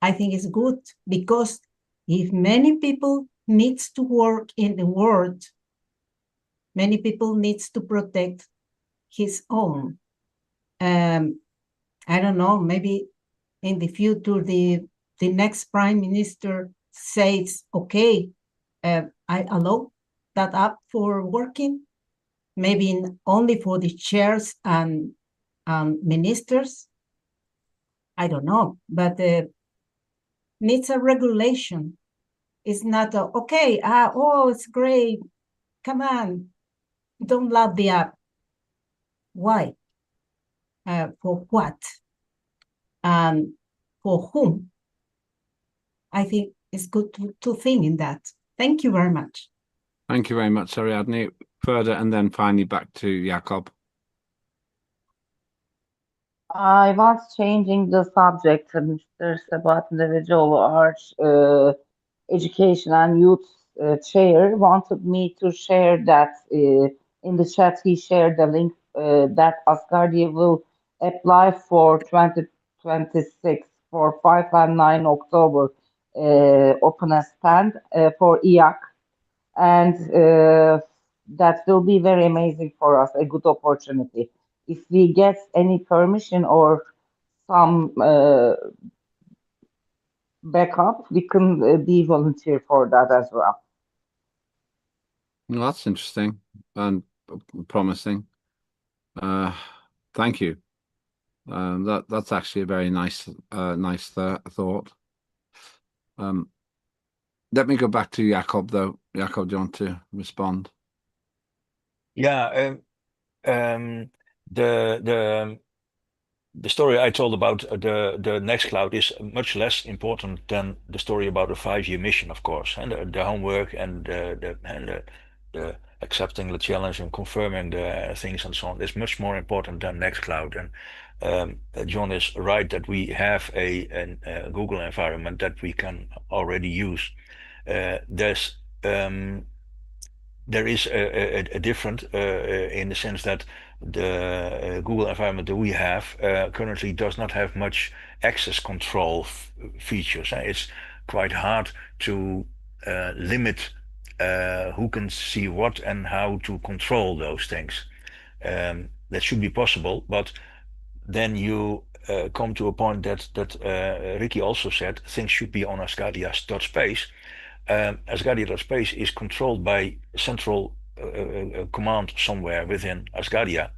I think it's good because if many people needs to work in the world, many people needs to protect his own. I don't know, maybe in the future, the next prime minister says, okay, I allow that app for working, maybe only for the chairs and ministers. I don't know, but needs a regulation. It's not okay. It's great. Come on, don't love the app. Why? For what? And for whom? I think it's good to think in that. Thank you very much. Thank you very much, Ariadne. Further, and then finally back to Jakob. I was changing the subject, Mr. Sabat individual arts education and youth chair wanted me to share that in the chat. He shared the link that Asgardia will apply for 2026 for 5 and 9 October open a stand for IAC, and that will be very amazing for us, a good opportunity. If we get any permission or some backup, we can be volunteer for that as well. Well, that's interesting and promising. Thank you. That's actually a very nice thought. Let me go back to Jakob, though. Jakob, do you want to respond? Yeah, the story I told about the Nextcloud is much less important than the story about a 5-year mission, of course, and the homework and the accepting the challenge and confirming the things and so on is much more important than Nextcloud. And John is right that we have a Google environment that we can already use. There is a different in the sense that the Google environment that we have currently does not have much access control features. It's quite hard to limit who can see what and how to control those things. That should be possible, but then you come to a point that Ricky also said things should be on Asgardia.space. Asgardia.space is controlled by central command somewhere within Asgardia,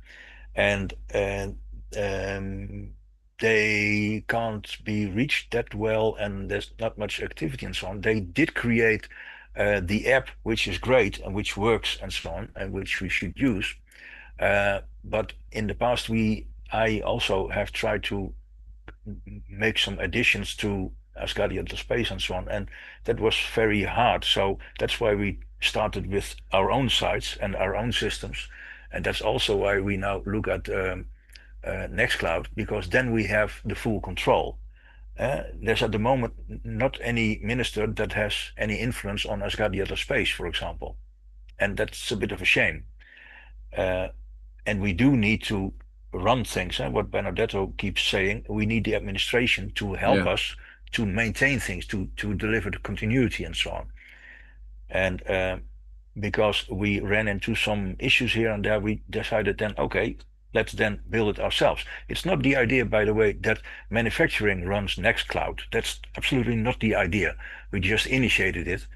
and they can't be reached that well, and there's not much activity and so on. They did create the app, which is great and which works and so on, and which we should use. But in the past, I also have tried to make some additions to Asgardia the space and so on, and that was very hard. So that's why we started with our own sites and our own systems, and that's also why we now look at Nextcloud, because then we have the full control. There's at the moment not any minister that has any influence on Asgardia the space, for example, and that's a bit of a shame. And we do need to run things. What Benedetto keeps saying, we need the administration to help us to maintain things, to deliver the continuity and so on. And because we ran into some issues here and there, we decided then, okay, let's then build it ourselves. It's not the idea, by the way, that manufacturing runs Nextcloud. That's absolutely not the idea. We just initiated it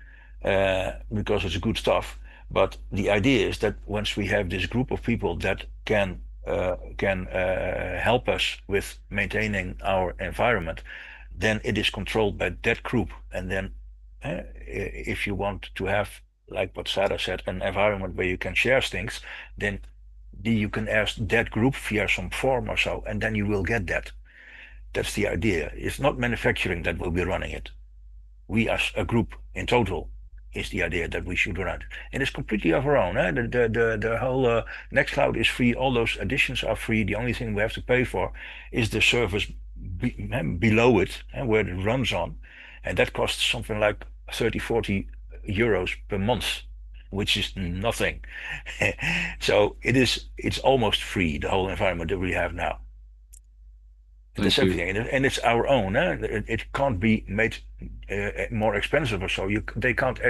because it's good stuff. But the idea is that once we have this group of people that can help us with maintaining our environment, then it is controlled by that group. And then if you want to have, like what Sarah said, an environment where you can share things, then you can ask that group via some form or so, and then you will get that. That's the idea. It's not manufacturing that will be running it. We as a group in total is the idea that we should run it. And it's completely of our own. The whole Nextcloud is free. All those additions are free. The only thing we have to pay for is the service below it, where it runs on. And that costs something like 30, 40 euros per month, which is nothing. So it's almost free, the whole environment that we have now. That's everything, and it's our own. It can't be made more expensive or so. They can't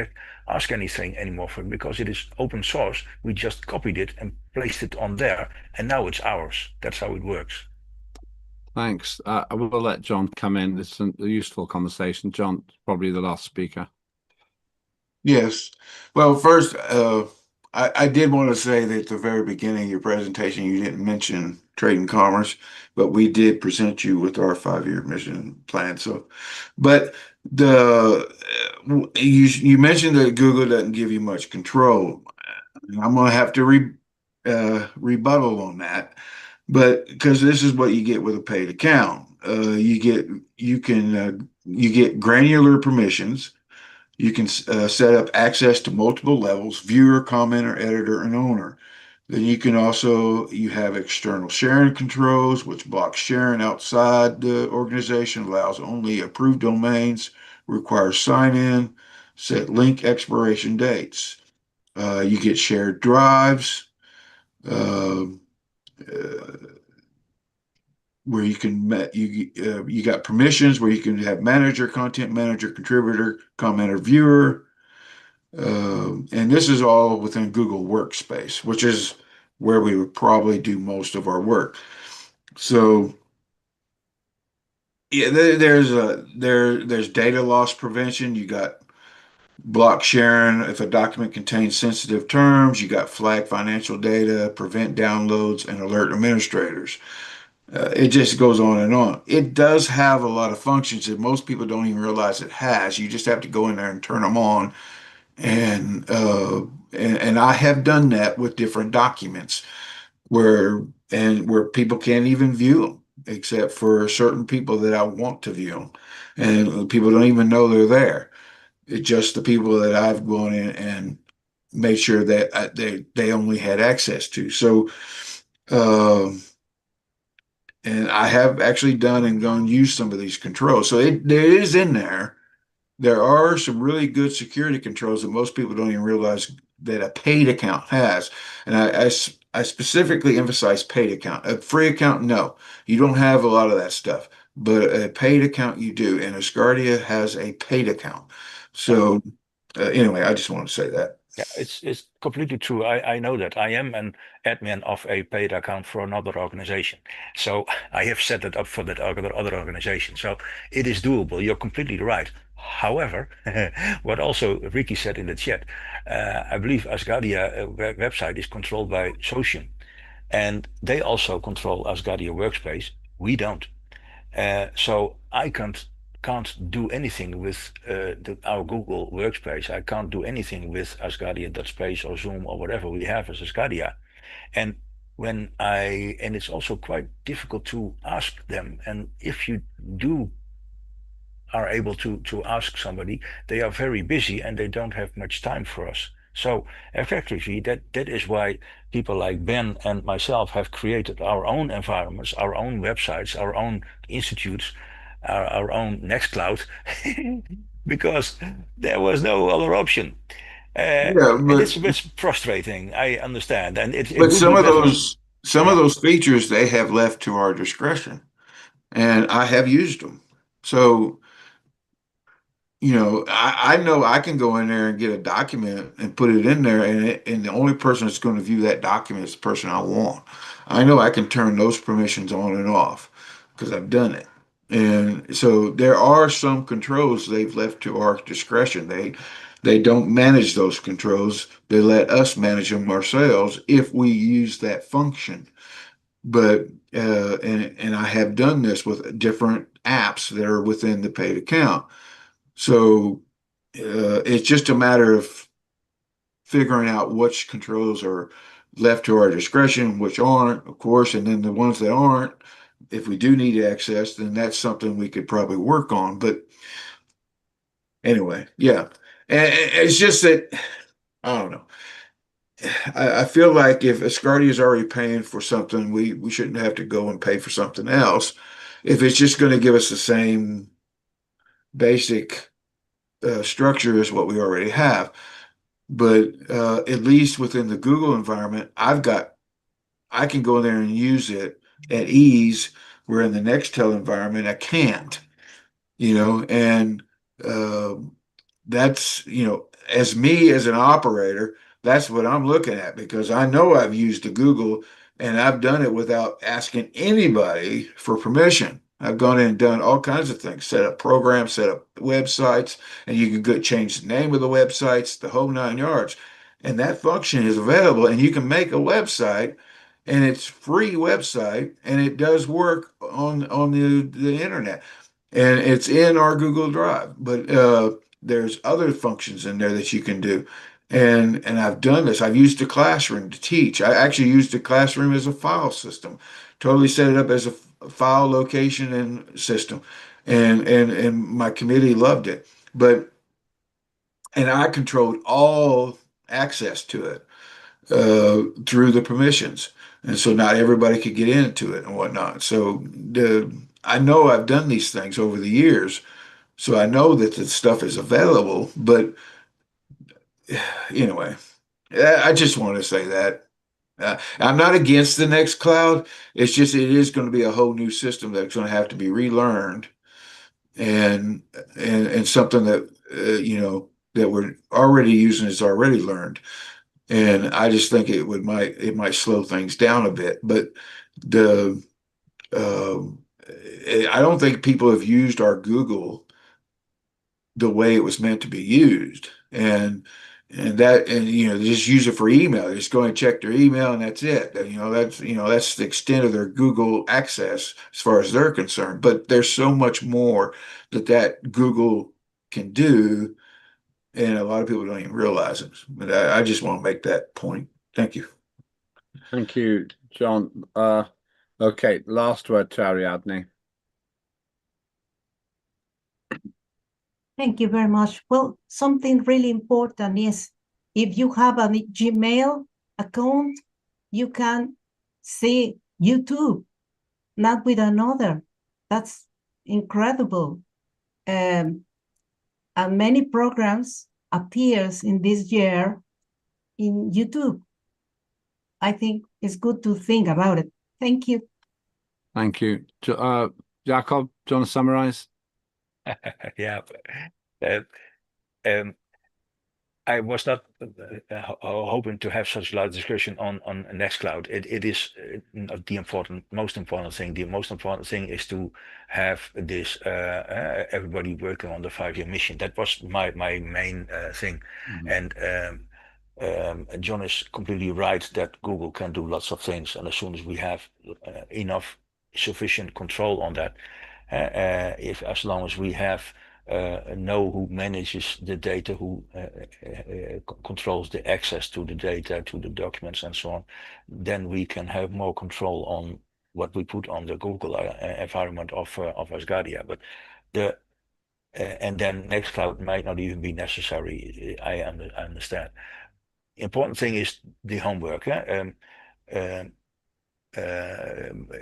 ask anything anymore for it because it is open source. We just copied it and placed it on there, and now it's ours. That's how it works. Thanks. I will let John come in. It's a useful conversation. John, probably the last speaker. Yes. Well, first, I did want to say that at the very beginning of your presentation, you didn't mention trade and commerce, but we did present you with our 5-year mission plan. So, but you mentioned that Google doesn't give you much control. I'm going to have to rebuttal on that, but because this is what you get with a paid account, you get granular permissions. You can set up access to multiple levels: viewer, commenter, editor, and owner. Then you have external sharing controls, which blocks sharing outside the organization, allows only approved domains, requires sign-in, set link expiration dates. You get shared drives, where you got permissions where you can have manager, content manager, contributor, commenter, viewer. And this is all within Google Workspace, which is where we would probably do most of our work. So yeah, there's data loss prevention. You got block sharing if a document contains sensitive terms. You got flag financial data, prevent downloads, and alert administrators. It just goes on and on. It does have a lot of functions that most people don't even realize it has. You just have to go in there and turn them on. And I have done that with different documents where people can't even view them except for certain people that I want to view them, and people don't even know they're there. It's just the people that I've gone in and made sure that they only had access to. So, and I have actually done and gone and used some of these controls. So there is in there. There are some really good security controls that most people don't even realize that a paid account has. And I specifically emphasize paid account. A free account, no, you don't have a lot of that stuff. But a paid account, you do. And Asgardia has a paid account. So anyway, I just want to say that. Yeah, it's completely true. I know that. I am an admin of a paid account for another organization. So I have set it up for that other organization. So it is doable. You're completely right. However, what also Ricky said in the chat, I believe Asgardia website is controlled by Socium, and they also control Asgardia workspace. We don't. So I can't do anything with our Google Workspace. I can't do anything with Asgardia.space or Zoom or whatever we have as Asgardia. And it's also quite difficult to ask them. And if you do are able to ask somebody, they are very busy and they don't have much time for us. So effectively, that is why people like Ben and myself have created our own environments, our own websites, our own institutes, our own Nextcloud, because there was no other option. Yeah, And it's a bit frustrating. I understand, and it but would be better. some of Yeah. those features they have left to our discretion, and I have used them. So I know I can go in there and get a document and put it in there, and the only person that's going to view that document is the person I want. I know I can turn those permissions on and off because I've done it. And so there are some controls they've left to our discretion. They don't manage those controls. They let us manage them ourselves if we use that function. But and I have done this with different apps that are within the paid account. So it's just a matter of figuring out which controls are left to our discretion, which aren't, of course, and then the ones that aren't, if we do need access, then that's something we could probably work on. But anyway, yeah. And it's just that, I don't know. I feel like if Ascardia is already paying for something, we shouldn't have to go and pay for something else. If it's just going to give us the same basic structure as what we already have. But at least within the Google environment, I can go in there and use it at ease, where in the Nextel environment I can't, and uh, that's, as me as an operator, that's what I'm looking at, because I know I've used the Google and I've done it without asking anybody for permission. I've gone in and done all kinds of things, set up programs, set up websites, and you can go change the name of the websites, the whole nine yards. And that function is available, and you can make a website, and it's free website, and it does work on the internet, and it's in our Google Drive. But there's other functions in there that you can do. And I've done this. I've used the classroom to teach. I actually used the classroom as a file system, totally set it up as a file location and system. And my committee loved it. And I controlled all access to it through the permissions. And so not everybody could get into it and whatnot. So I know I've done these things over the years, so I know that the stuff is available. But anyway, I just want to say that I'm not against the next cloud. It's just it is going to be a whole new system that's going to have to be relearned, and and something that that we're already using is already learned. And I just think it might slow things down a bit. But the I don't think people have used our Google the way it was meant to be used, and just use it for email. They just go and check their email, and that's it. That's the extent of their Google access as far as they're concerned. But there's so much more that Google can do, and a lot of people don't even realize it. But I just want to make that point. Thank you. Thank you, John. Okay, last word to Ariadne. Thank you very much. Well, something really important is if you have a Gmail account, you can see YouTube, not with another. That's incredible. And many programs appears in this year in YouTube. I think it's good to think about it. Thank you. Thank you. Jakob, do you want to summarize? Yeah. Um, I was not hoping to have such a large discussion on Nextcloud. It is not the most important thing. The most important thing is to have this everybody working on the 5-year mission. That was my main thing. And John is completely right that Google can do lots of things, and as soon as we have enough sufficient control on that, if as long as we have know who manages the data, who controls the access to the data, to the documents, and so on, then we can have more control on what we put on the Google environment of Asgardia. But and then Nextcloud might not even be necessary. I understand. Important thing is the homework.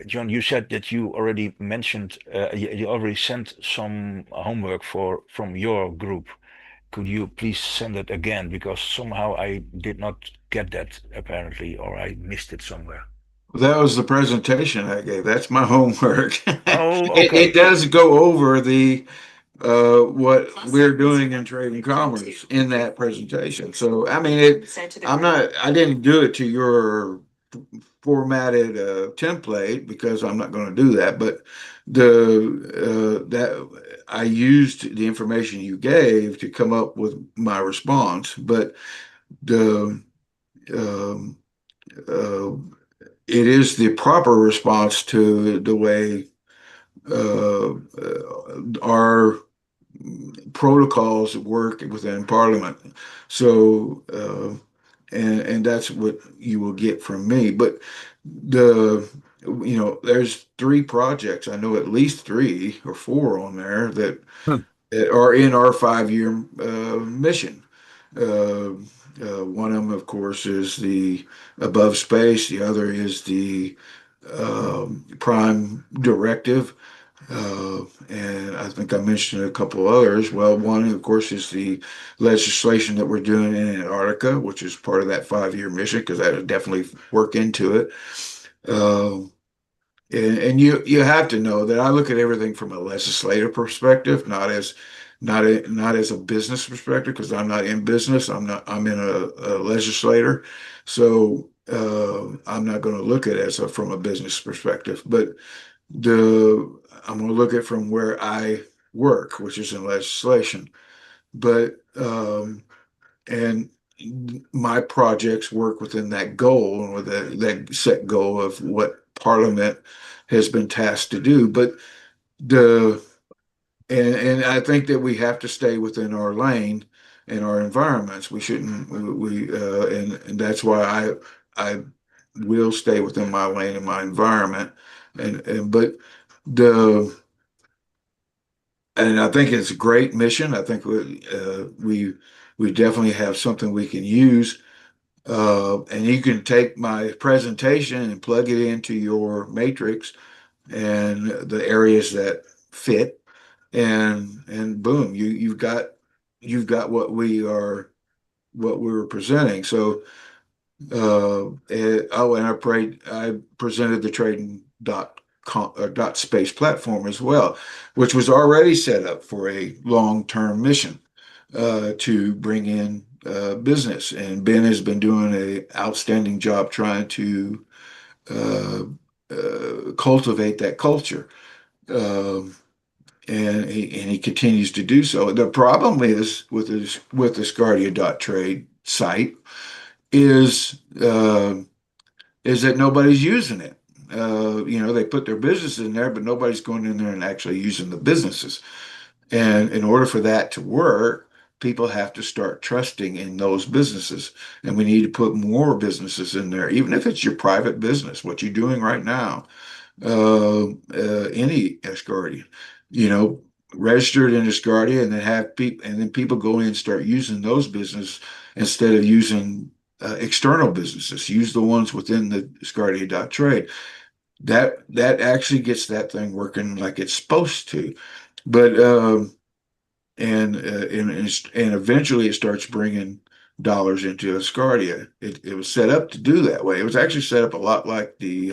John, you said that you already mentioned, you already sent some homework from your group. Could you please send it again? Because somehow I did not get that apparently, or I missed it somewhere. That was the presentation I gave. That's my homework. Oh, It okay. does go over the what we're doing in trade and commerce in that presentation. So I mean, I didn't do it to your formatted template because I'm not going to do that. But that I used the information you gave to come up with my response. But the um, uh, it is the proper response to the way our protocols work within Parliament. So, and that's what you will get from me. But there's 3 projects. I know at least 3 or 4 on there that are in our 5-year mission. Uh, one of them, of course, is the above space. The other is the prime directive. And I think I mentioned a couple others. Well, one, of course, is the legislation that we're doing in Antarctica, which is part of that 5-year mission, because that would definitely work into it. Uh, and you have to know that I look at everything from a legislative perspective, not as a business perspective, because I'm not in business. I'm in a legislator. So I'm not going to look at it from a business perspective. But I'm going to look at it from where I work, which is in legislation. But and my projects work within that goal and with that set goal of what Parliament has been tasked to do. But the and I think that we have to stay within our lane and our environments. We shouldn't and that's why I will stay within my lane and my environment. But the and I think it's a great mission. I think we definitely have something we can use. And you can take my presentation and plug it into your matrix and the areas that fit, and boom, you've got what we were presenting. So and I presented the trading dot space platform as well, which was already set up for a long-term mission to bring in business. And Ben has been doing an outstanding job trying to cultivate that culture. Um, and he continues to do so. The problem is with this Guardia.trade site is uh, is that nobody's using it. They put their business in there, but nobody's going in there and actually using the businesses. And in order for that to work, people have to start trusting in those businesses. And we need to put more businesses in there, even if it's your private business, what you're doing right now. Any Asgardia, registered in Asgardia, and then have people, and then people go in and start using those business instead of using external businesses. Use the ones within the Asgardia.trade. That actually gets that thing working like it's supposed to. But and eventually it starts bringing dollars into Asgardia. It was set up to do that way. It was actually set up a lot like the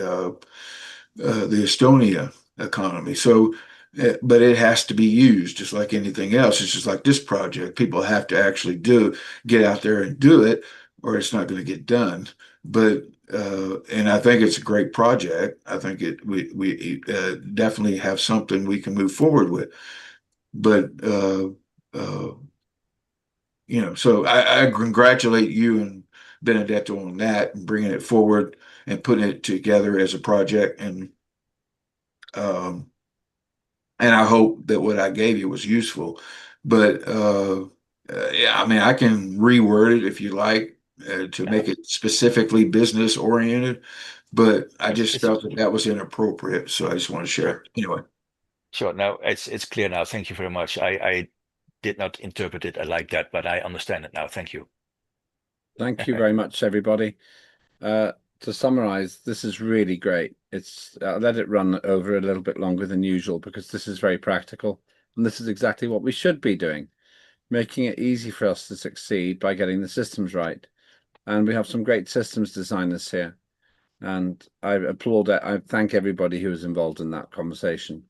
Estonia economy. So but it has to be used just like anything else. It's just like this project. People have to actually get out there and do it, or it's not going to get done. But and I think it's a great project. I think we definitely have something we can move forward with. But uh, so I congratulate you and Benedetto on that and bringing it forward and putting it together as a project. Um, and I hope that what I gave you was useful. But yeah, I mean, I can reword it if you like to make it specifically business oriented. But I just It's felt that that was inappropriate, so I just want to share it anyway. sure. Now it's clear now. Thank you very much. I did not interpret it like that, but I understand it now. Thank you. Thank you very much, everybody. To summarize, this is really great. It's let it run over a little bit longer than usual because this is very practical, and this is exactly what we should be doing, making it easy for us to succeed by getting the systems right. And we have some great systems designers here, and I applaud it. I thank everybody who was involved in that conversation.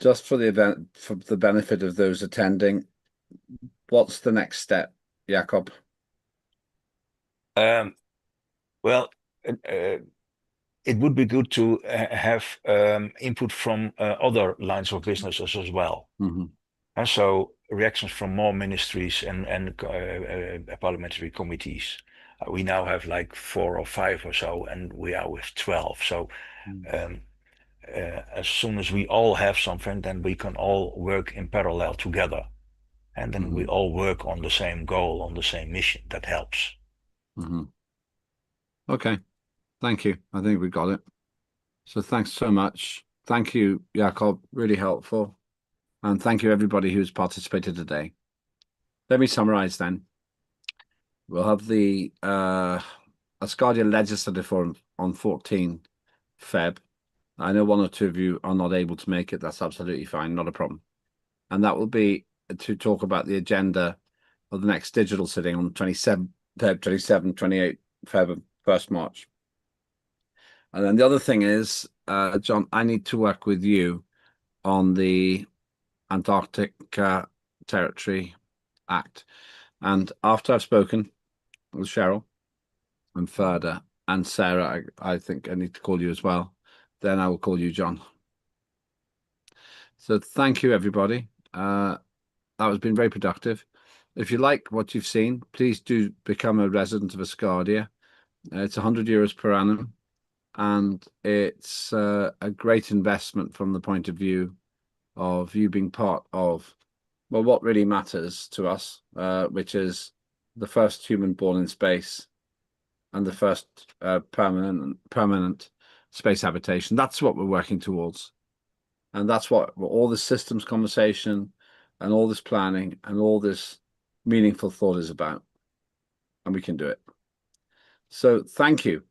Just for the event, for the benefit of those attending, what's the next step, Jakob? Well, it would be good to have input from other lines of businesses as well. And so reactions from more ministries and parliamentary committees. We now have like 4 or 5 or so, and we are with 12. So as soon as we all have something, then we can all work in parallel together. And then we all work on the same goal, on the same mission. That helps. Okay, thank you. I think we got it. So thanks so much. Thank you, Jakob. Really helpful. And thank you, everybody who's participated today. Let me summarize then. We'll have the Asgardia Legislative Forum on 14 Feb. I know 1 or 2 of you are not able to make it. That's absolutely fine. Not a problem. And that will be to talk about the agenda of the next digital sitting on 27 Feb, 27, 28 Feb, 1st March. And then the other thing is, John, I need to work with you on the Antarctic Territory Act. And after I've spoken with Cheryl and Ferda and Sarah, I think I need to call you as well. Then I will call you, John. So thank you, everybody. That has been very productive. If you like what you've seen, please do become a resident of Asgardia. It's €100 per annum, and it's a great investment from the point of view of you being part of, well, what really matters to us, which is the first human born in space and the first permanent space habitation. That's what we're working towards. And that's what all this systems conversation and all this planning and all this meaningful thought is about. And we can do it. So thank you.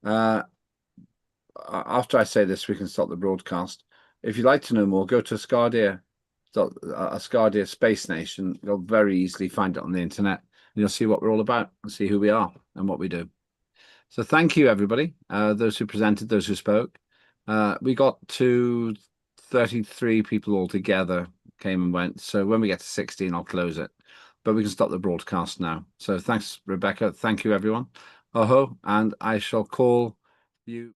After I say this, we can stop the broadcast. If you'd like to know more, go to Asgardia Space Nation. You'll very easily find it on the internet, and you'll see what we're all about and see who we are and what we do. So thank you, everybody, those who presented, those who spoke. We got to 33 people altogether came and went. So when we get to 16, I'll close it. But we can stop the broadcast now. So thanks, Rebecca. Thank you, everyone. And I shall call you.